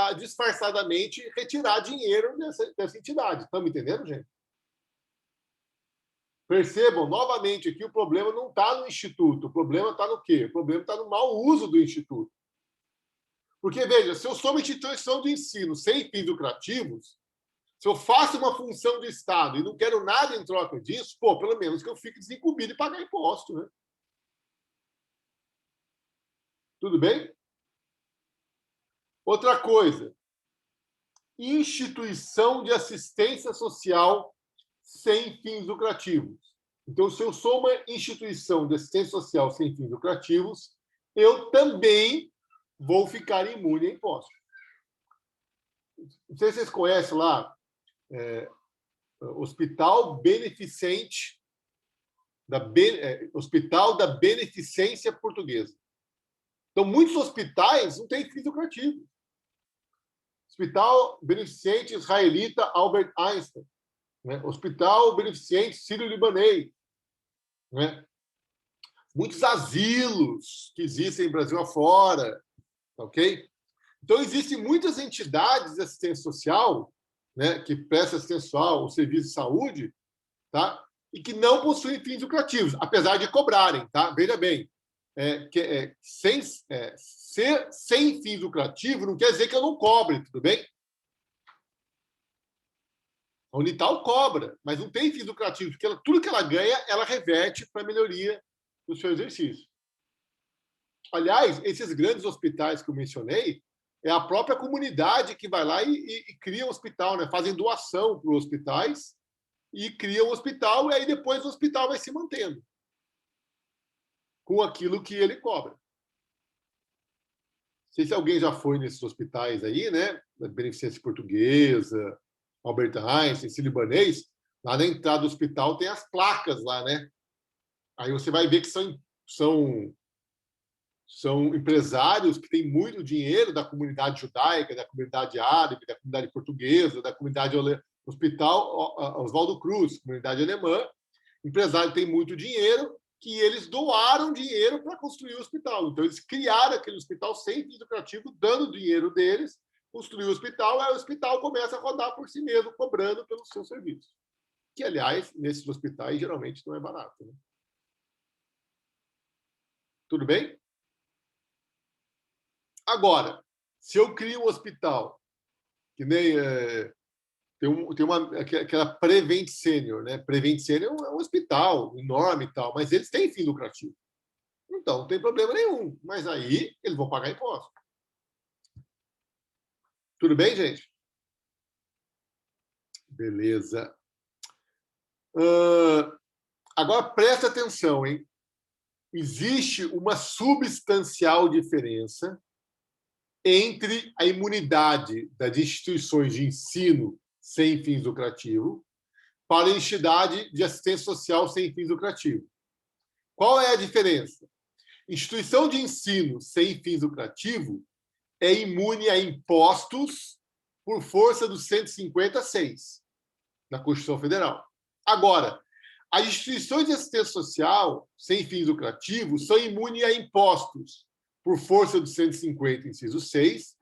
a disfarçadamente retirar dinheiro dessa entidade. Estão me entendendo, gente? Percebam, novamente, aqui o problema não está no Instituto. O problema está no quê? O problema está no mau uso do Instituto. Porque, veja, se eu sou uma instituição de ensino sem fins lucrativos, se eu faço uma função de Estado e não quero nada em troca disso, pelo menos que eu fique desincumbido de pagar imposto, né? Tudo bem? Outra coisa, instituição de assistência social sem fins lucrativos. Então, se eu sou uma instituição de assistência social sem fins lucrativos, eu também vou ficar imune a impostos. Não sei se vocês conhecem lá, Hospital Beneficente, Hospital da Beneficência Portuguesa. Então, muitos hospitais não têm fins lucrativos. Hospital Beneficente Israelita Albert Einstein, né? Hospital Beneficente Sírio-Libanês, né? Muitos asilos que existem no Brasil afora, ok? Então, existem muitas entidades de assistência social, né, que prestam assistência social, o serviço de saúde, tá? E que não possuem fins lucrativos, apesar de cobrarem, tá? Veja bem, ser sem fins lucrativos não quer dizer que eu não cobre, tudo bem? A Unital cobra, mas não tem fins lucrativos, porque tudo que ela ganha, ela reverte para a melhoria do seu exercício. Aliás, esses grandes hospitais que eu mencionei, é a própria comunidade que vai lá e cria um hospital, né? Fazem doação para os hospitais e cria um hospital, e aí depois o hospital vai se mantendo com aquilo que ele cobra. Não sei se alguém já foi nesses hospitais aí, né? Beneficência Portuguesa, Albert Einstein, Sírio-Libanês. Lá na entrada do hospital tem as placas lá, né? Aí você vai ver que são empresários que têm muito dinheiro da comunidade judaica, da comunidade árabe, da comunidade portuguesa, da comunidade Hospital Oswaldo Cruz, comunidade alemã. Empresário tem muito dinheiro, que eles doaram dinheiro para construir o hospital. Então, eles criaram aquele hospital sem fins lucrativos, dando dinheiro deles, construiu o hospital, aí o hospital começa a rodar por si mesmo, cobrando pelos seus serviços. Que, aliás, nesses hospitais, geralmente não é barato. Né? Tudo bem? Agora, se eu crio um hospital, que nem tem aquela Prevent Senior, né? Prevent Senior é um hospital enorme e tal, mas eles têm fim lucrativo. Então, não tem problema nenhum. Mas aí eles vão pagar imposto. Tudo bem, gente? Beleza. Agora, presta atenção, hein? Existe uma substancial diferença entre a imunidade das instituições de ensino sem fins lucrativos para a entidade de assistência social sem fins lucrativos. Qual é a diferença? Instituição de ensino sem fins lucrativos é imune a impostos por força do 156 da Constituição Federal. Agora, as instituições de assistência social sem fins lucrativos são imunes a impostos por força do 150, inciso 6,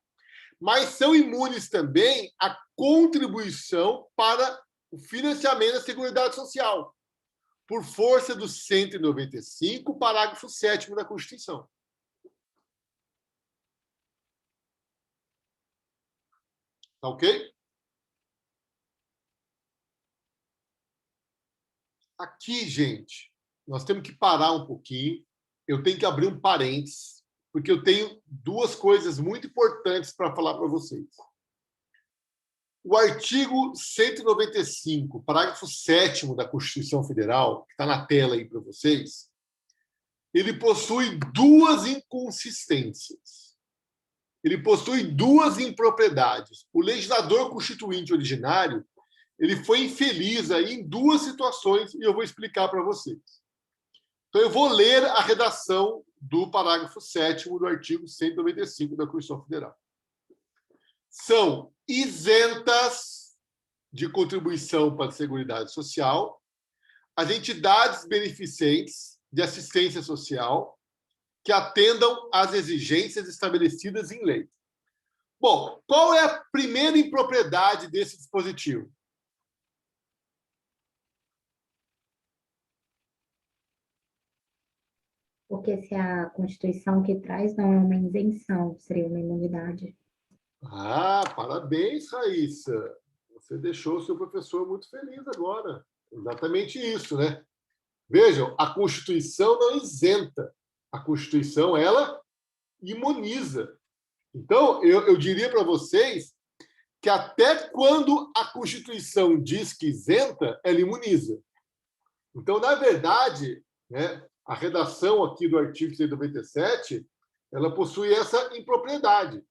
mas são imunes também à contribuição para o financiamento da Seguridade Social, por força do 195, parágrafo 7º da Constituição. Tá ok? Aqui, gente, nós temos que parar um pouquinho. Eu tenho que abrir um parênteses, porque eu tenho duas coisas muito importantes para falar para vocês. O artigo 195, parágrafo 7º da Constituição Federal, que está na tela aí para vocês, ele possui duas inconsistências. Ele possui duas impropriedades. O legislador constituinte originário ele foi infeliz aí em duas situações e eu vou explicar para vocês. Então, eu vou ler a redação do parágrafo 7º do artigo 195 da Constituição Federal. São isentas de contribuição para a Seguridade Social as entidades beneficentes de assistência social que atendam às exigências estabelecidas em lei. Bom, qual é a primeira impropriedade desse dispositivo? Porque se a Constituição que traz não é uma isenção, seria uma imunidade. Ah, parabéns, Raíssa. Você deixou o seu professor muito feliz agora. Exatamente isso, né? Vejam, a Constituição não isenta. A Constituição, ela imuniza. Então, eu diria para vocês que até quando a Constituição diz que isenta, ela imuniza. Então, na verdade, né, a redação aqui do artigo 197, ela possui essa impropriedade.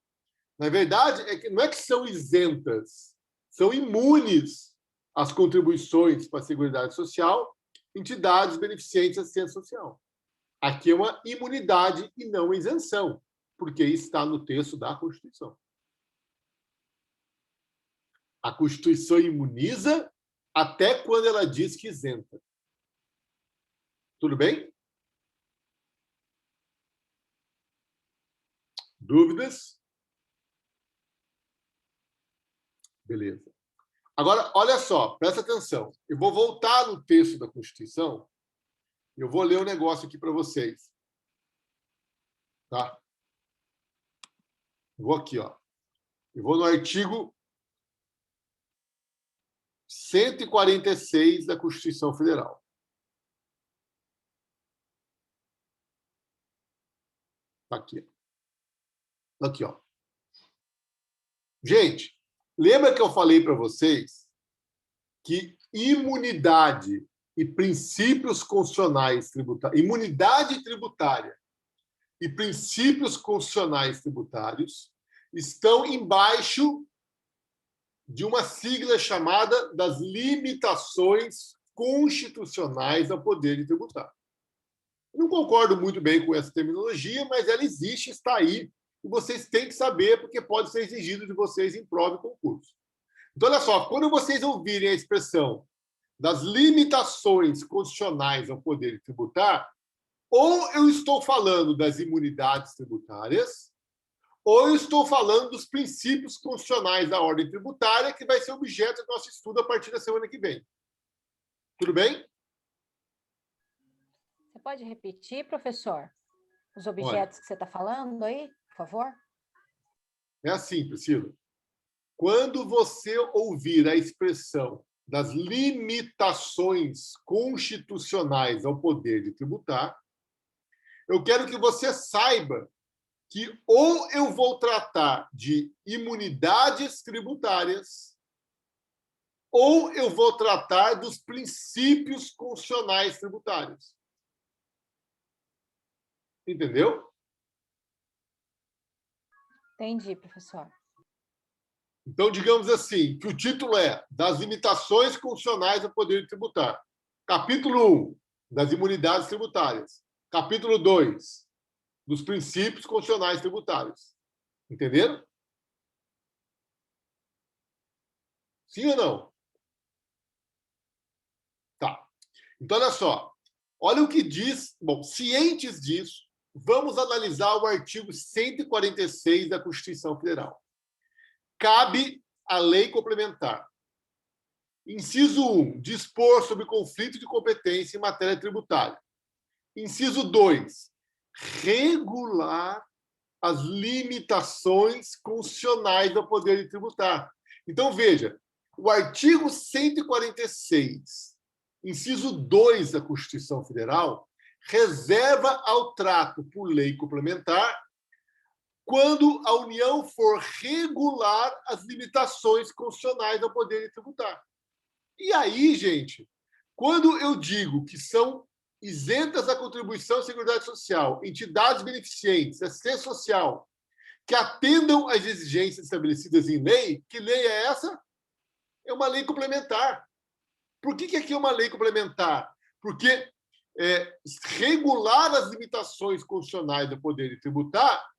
Na verdade, não é que são isentas, são imunes às contribuições para a Seguridade Social, entidades beneficentes da assistência social. Aqui é uma imunidade e não isenção, porque está no texto da Constituição. A Constituição imuniza até quando ela diz que isenta. Tudo bem? Dúvidas? Beleza. Agora, olha só, presta atenção. Eu vou voltar no texto da Constituição. Eu vou ler um negócio aqui para vocês. Tá? Eu vou aqui, ó. Eu vou no artigo 146 da Constituição Federal. Tá aqui. Aqui, ó. Gente, lembra que eu falei para vocês que imunidade e princípios constitucionais tributários, imunidade tributária e princípios constitucionais tributários estão embaixo de uma sigla chamada das limitações constitucionais ao poder de tributar. Não concordo muito bem com essa terminologia, mas ela existe, está aí, e vocês têm que saber, porque pode ser exigido de vocês em prova e concurso. Então, olha só, quando vocês ouvirem a expressão das limitações constitucionais ao poder de tributar, ou eu estou falando das imunidades tributárias, ou eu estou falando dos princípios constitucionais da ordem tributária, que vai ser objeto do nosso estudo a partir da semana que vem. Tudo bem? Você pode repetir, professor, os objetos que você está falando aí, por favor? É assim, Priscila. Quando você ouvir a expressão das limitações constitucionais ao poder de tributar, eu quero que você saiba que ou eu vou tratar de imunidades tributárias, ou eu vou tratar dos princípios constitucionais tributários. Entendeu? Entendi, professor. Então, digamos assim, que o título é Das limitações constitucionais ao poder de tributar. Capítulo 1, das imunidades tributárias. Capítulo 2, dos princípios constitucionais tributários. Entenderam? Sim ou não? Tá. Então, olha só. Olha o que diz... Bom, cientes disso, vamos analisar o artigo 146 da Constituição Federal. Cabe à lei complementar. Inciso 1, dispor sobre conflito de competência em matéria tributária. Inciso 2, regular as limitações constitucionais do poder de tributar. Então, veja, o artigo 146, inciso 2 da Constituição Federal, reserva ao trato por lei complementar quando a União for regular as limitações constitucionais ao poder de tributar. E aí, gente, quando eu digo que são isentas da contribuição à Seguridade Social, entidades beneficentes, assistência social, que atendam às exigências estabelecidas em lei, que lei é essa? É uma lei complementar. Por que aqui é uma lei complementar? Porque regular as limitações constitucionais do poder de tributar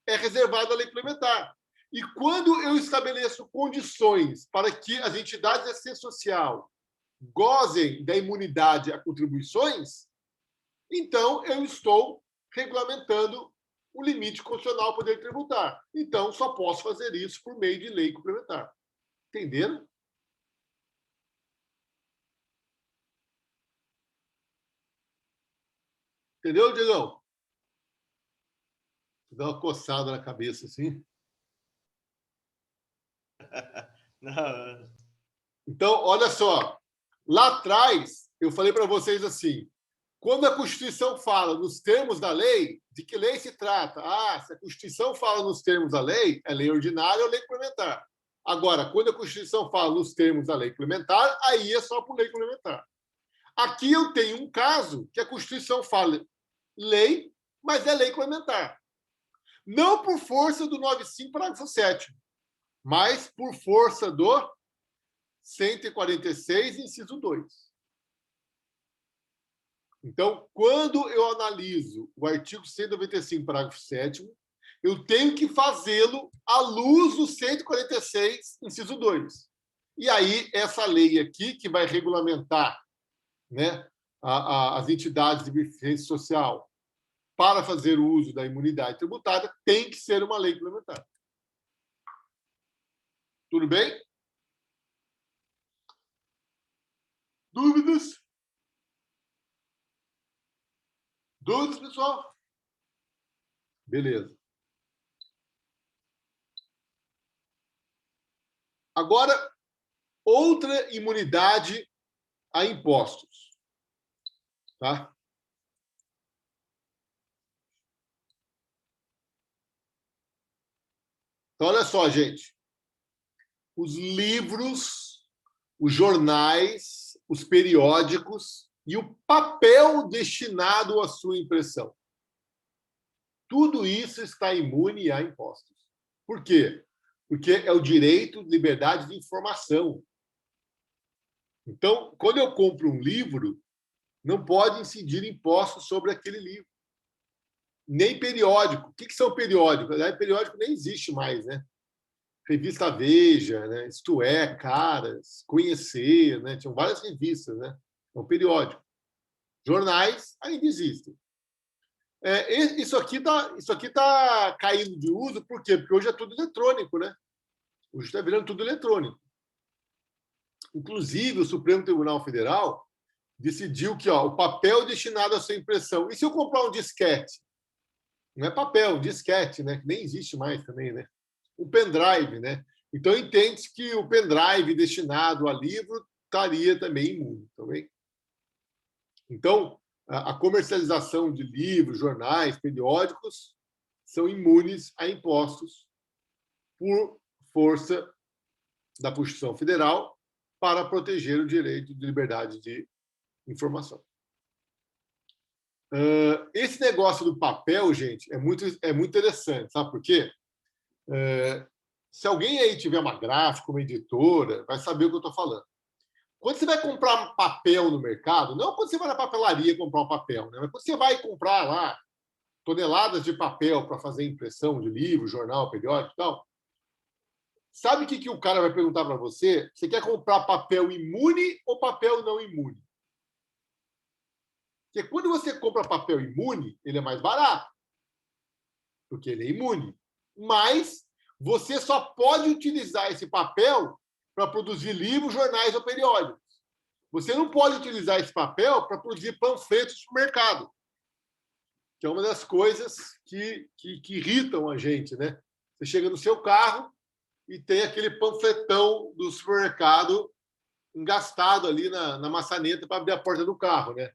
é reservado à lei complementar. E quando eu estabeleço condições para que as entidades de assistência social gozem da imunidade a contribuições, então eu estou regulamentando o limite constitucional ao poder de tributar. Então, só posso fazer isso por meio de lei complementar. Entenderam? Entendeu, Diegão? Dá uma coçada na cabeça, assim. Não. Então, olha só. Lá atrás, eu falei para vocês assim, quando a Constituição fala nos termos da lei, de que lei se trata? Se a Constituição fala nos termos da lei, é lei ordinária ou lei complementar. Agora, quando a Constituição fala nos termos da lei complementar, aí é só por lei complementar. Aqui eu tenho um caso que a Constituição fala lei, mas é lei complementar. Não por força do 95, parágrafo 7º, mas por força do 146, inciso 2. Então, quando eu analiso o artigo 195, parágrafo 7º, eu tenho que fazê-lo à luz do 146, inciso 2. E aí, essa lei aqui, que vai regulamentar, né, as entidades de beneficência social para fazer o uso da imunidade tributária, tem que ser uma lei complementar. Tudo bem? Dúvidas? Dúvidas, pessoal? Beleza. Agora, outra imunidade a impostos. Tá? Então, olha só, gente. Os livros, os jornais os periódicos e o papel destinado à sua impressão. Tudo isso está imune a impostos. Por quê? Porque é o direito de liberdade de informação. Então, quando eu compro um livro, não pode incidir impostos sobre aquele livro. Nem periódico. O que são periódicos? Periódico nem existe mais, né? Revista Veja, né? Isto É, Caras, Conhecer, né? Tinham várias revistas, né? É um periódico. Jornais ainda existem. Isso aqui tá caindo de uso, por quê? Porque hoje é tudo eletrônico, né? Hoje está virando tudo eletrônico. Inclusive, o Supremo Tribunal Federal decidiu que o papel destinado à sua impressão. E se eu comprar um disquete? Não é papel, um disquete, né? Que nem existe mais também, né? Um pendrive, né? Então, entende-se que o pendrive destinado a livro estaria também imune. Também. Então, a comercialização de livros, jornais, periódicos são imunes a impostos por força da Constituição Federal para proteger o direito de liberdade de informação. Esse negócio do papel, gente, é muito interessante, sabe por quê? Se alguém aí tiver uma gráfica, uma editora, vai saber o que eu estou falando. Quando você vai comprar um papel no mercado, não quando você vai na papelaria comprar um papel, né? Mas quando você vai comprar lá toneladas de papel para fazer impressão de livro, jornal, periódico e tal, sabe o que o cara vai perguntar para você? Você quer comprar papel imune ou papel não imune? Porque quando você compra papel imune, ele é mais barato, porque ele é imune. Mas você só pode utilizar esse papel para produzir livros, jornais ou periódicos. Você não pode utilizar esse papel para produzir panfletos no mercado, que é uma das coisas que irritam a gente, né? Você chega no seu carro e tem aquele panfletão do supermercado engastado ali na maçaneta para abrir a porta do carro, né?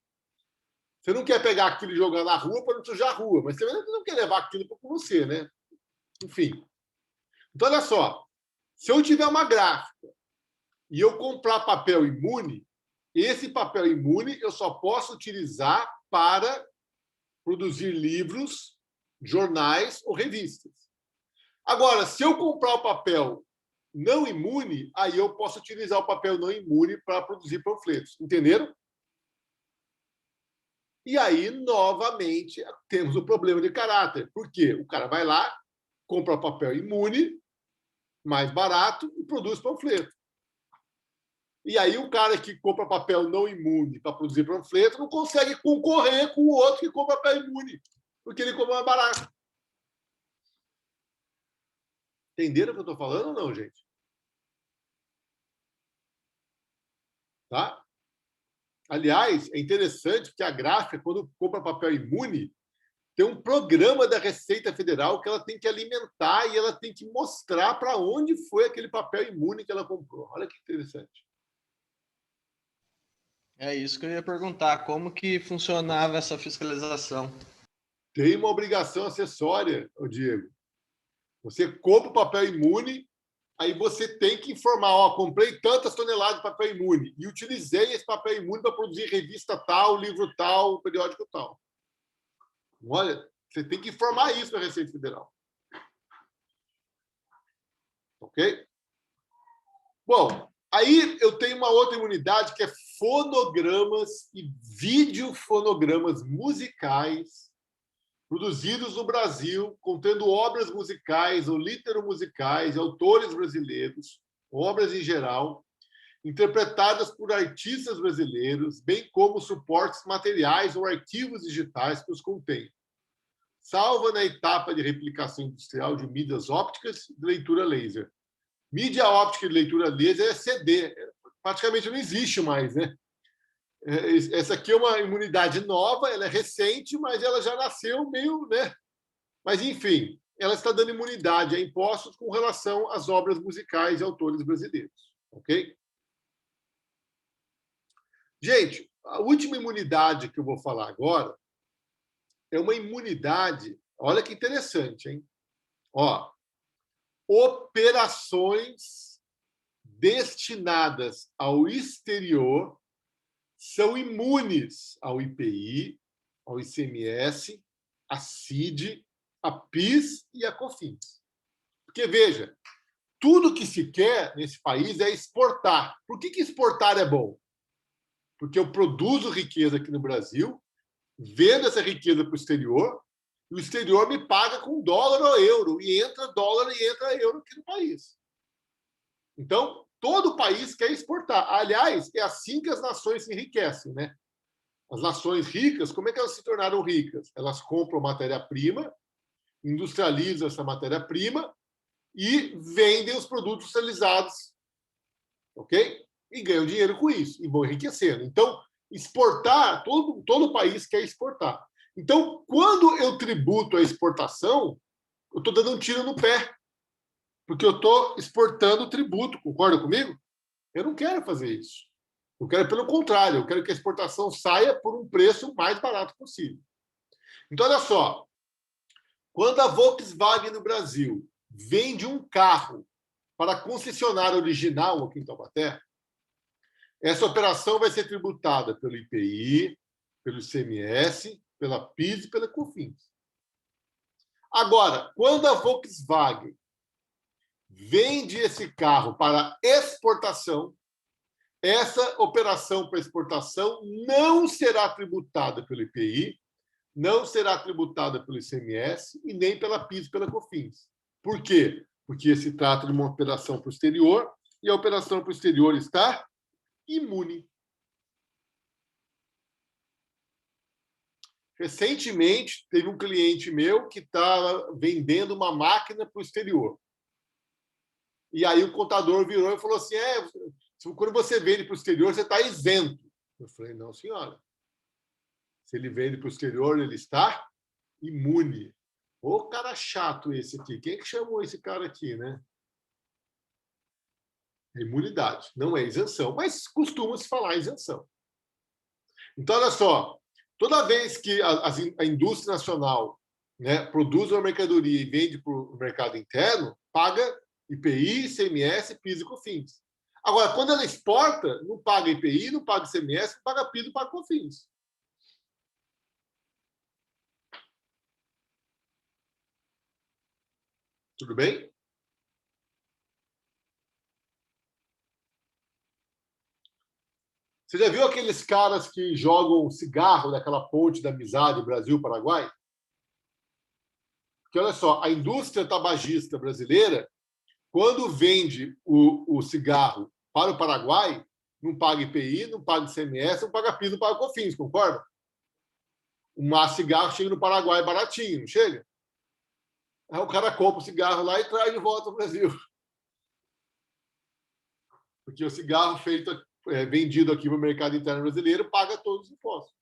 Você não quer pegar aquilo e jogar na rua para não sujar a rua, mas você não quer levar aquilo com você, né? Enfim. Então, olha só. Se eu tiver uma gráfica e eu comprar papel imune, esse papel imune eu só posso utilizar para produzir livros, jornais ou revistas. Agora, se eu comprar o papel não imune, aí eu posso utilizar o papel não imune para produzir panfletos. Entenderam? E aí, novamente, temos o problema de caráter. Por quê? O cara vai lá, compra papel imune, mais barato, e produz panfleto. E aí o cara que compra papel não imune para produzir panfleto não consegue concorrer com o outro que compra papel imune, porque ele compra mais barato. Entenderam o que eu estou falando ou não, gente? Tá? Aliás, é interessante que a gráfica, quando compra papel imune, tem um programa da Receita Federal que ela tem que alimentar e ela tem que mostrar para onde foi aquele papel imune que ela comprou. Olha que interessante. É isso que eu ia perguntar, como que funcionava essa fiscalização? Tem uma obrigação acessória, Diego. Você compra o papel imune, aí você tem que informar, comprei tantas toneladas de papel imune e utilizei esse papel imune para produzir revista tal, livro tal, periódico tal. Olha, você tem que informar isso para a Receita Federal. Ok? Bom, aí eu tenho uma outra imunidade que é fonogramas e videofonogramas musicais produzidos no Brasil, contendo obras musicais ou literomusicais, autores brasileiros, obras em geral, interpretadas por artistas brasileiros, bem como suportes materiais ou arquivos digitais que os contêm, salvo na etapa de replicação industrial de mídias ópticas e de leitura laser. Mídia óptica de leitura laser é CD, praticamente não existe mais, né? Essa aqui é uma imunidade nova, ela é recente, mas ela já nasceu meio, né? Mas, enfim, ela está dando imunidade a impostos com relação às obras musicais de autores brasileiros, ok? Gente, a última imunidade que eu vou falar agora é uma imunidade, olha que interessante, hein? Ó, operações destinadas ao exterior são imunes ao IPI, ao ICMS, à CID, à PIS e à COFINS. Porque, veja, tudo que se quer nesse país é exportar. Por que exportar é bom? Porque eu produzo riqueza aqui no Brasil, vendo essa riqueza para o exterior, e o exterior me paga com dólar ou euro, e entra dólar e entra euro aqui no país. Então, todo país quer exportar. Aliás, é assim que as nações se enriquecem, né? As nações ricas, como é que elas se tornaram ricas? Elas compram matéria-prima, industrializam essa matéria-prima e vendem os produtos industrializados, ok? E ganham dinheiro com isso, e vão enriquecendo. Então, exportar, todo país quer exportar. Então, quando eu tributo a exportação, eu estou dando um tiro no pé, porque eu estou exportando tributo, concorda comigo? Eu não quero fazer isso. Eu quero, pelo contrário, eu quero que a exportação saia por um preço mais barato possível. Então, olha só, quando a Volkswagen no Brasil vende um carro para a concessionária original aqui em Taubaté, essa operação vai ser tributada pelo IPI, pelo ICMS, pela PIS e pela COFINS. Agora, quando a Volkswagen vende esse carro para exportação, essa operação para exportação não será tributada pelo IPI, não será tributada pelo ICMS e nem pela PIS e pela COFINS. Por quê? Porque se trata de uma operação para o exterior e a operação para o exterior está imune. Recentemente, teve um cliente meu que estava vendendo uma máquina para o exterior. E aí o contador virou e falou assim, quando você vende para o exterior, você está isento. Eu falei, não, senhora. Se ele vende para o exterior, ele está imune. Ô, cara chato esse aqui. Quem é que chamou esse cara aqui, né? É imunidade, não é isenção, mas costuma-se falar isenção. Então, olha só, toda vez que a indústria nacional, né, produz uma mercadoria e vende para o mercado interno, paga IPI, ICMS, PIS e COFINS. Agora, quando ela exporta, não paga IPI, não paga ICMS, não paga PIS, não paga COFINS. Tudo bem? Você já viu aqueles caras que jogam cigarro naquela ponte da amizade Brasil-Paraguai? Porque, olha só, a indústria tabagista brasileira, quando vende o cigarro para o Paraguai, não paga IPI, não paga ICMS, não paga PIS, não paga COFINS, concorda? Um maço de cigarro chega no Paraguai baratinho, não chega? Aí o cara compra o cigarro lá e traz de volta ao Brasil. Porque o cigarro vendido aqui no mercado interno brasileiro paga todos os impostos.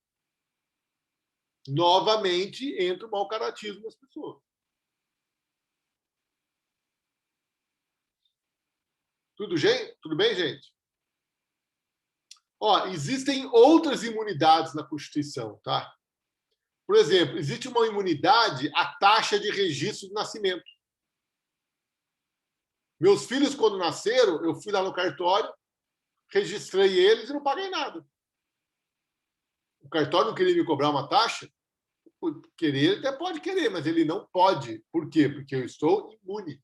Novamente, entra o mau caratismo das pessoas. Tudo bem, gente? Ó, existem outras imunidades na Constituição, tá? Por exemplo, existe uma imunidade à taxa de registro de nascimento. Meus filhos, quando nasceram, eu fui lá no cartório, registrei eles e não paguei nada. O cartório não queria me cobrar uma taxa? Querer, até pode querer, mas ele não pode. Por quê? Porque eu estou imune.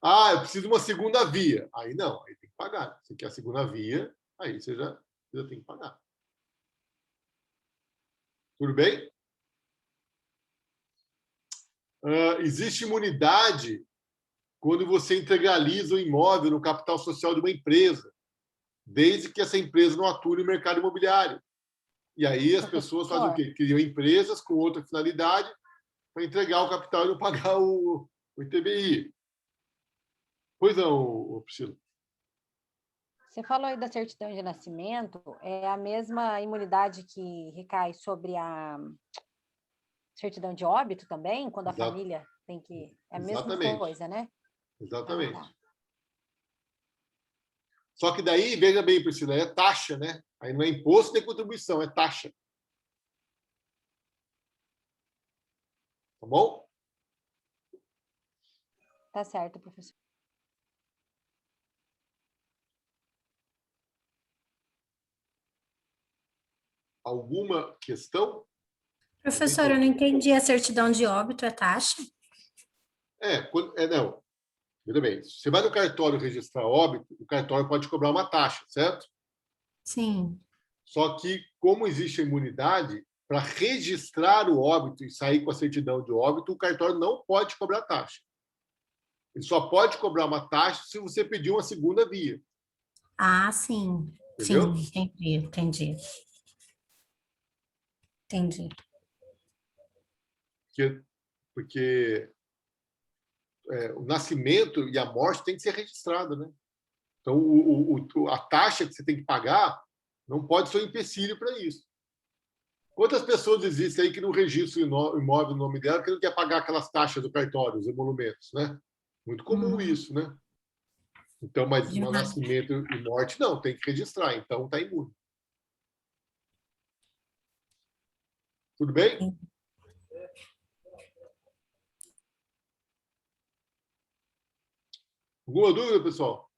Ah, eu preciso de uma segunda via. Aí não, aí tem que pagar. Se quer a segunda via, aí você já tem que pagar. Tudo bem? Existe imunidade quando você integraliza o imóvel no capital social de uma empresa, desde que essa empresa não atue no mercado imobiliário. E aí as pessoas fazem o quê? Criam empresas com outra finalidade para entregar o capital e não pagar o ITBI. Pois não, Priscila. Você falou aí da certidão de nascimento, é a mesma imunidade que recai sobre a certidão de óbito também, quando a família tem que... É a mesma coisa, né? Exatamente. Ah, tá. Só que daí, veja bem, Priscila, é taxa, né? Aí não é imposto nem contribuição, é taxa. Tá bom? Tá certo, professor. Alguma questão? Professor, eu não entendi. A certidão de óbito é taxa? Não. Veja bem, se você vai no cartório registrar óbito, o cartório pode cobrar uma taxa, certo? Sim. Só que, como existe a imunidade, para registrar o óbito e sair com a certidão de óbito, o cartório não pode cobrar taxa. Ele só pode cobrar uma taxa se você pedir uma segunda via. Ah, sim. Entendeu? Sim, entendi. Porque o nascimento e a morte tem que ser registrado, né? Então, a taxa que você tem que pagar não pode ser um empecilho para isso. Quantas pessoas existem aí que não registram o imóvel no nome dela, que não quer pagar aquelas taxas do cartório, os emolumentos, né? Muito comum isso, né? Então, mas no nascimento e morte, não, tem que registrar, então está imune. Tudo bem? Alguma dúvida, pessoal?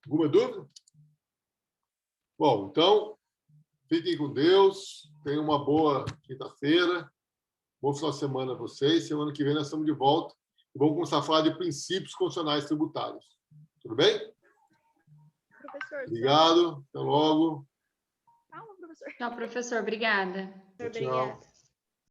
Alguma dúvida? Bom, então, fiquem com Deus, tenham uma boa quinta-feira, bom final de semana a vocês. Semana que vem nós estamos de volta e vamos começar a falar de princípios constitucionais tributários. Tudo bem? Professor, obrigado, até logo. Calma, professor. Tchau, professor. Obrigada. Tchau.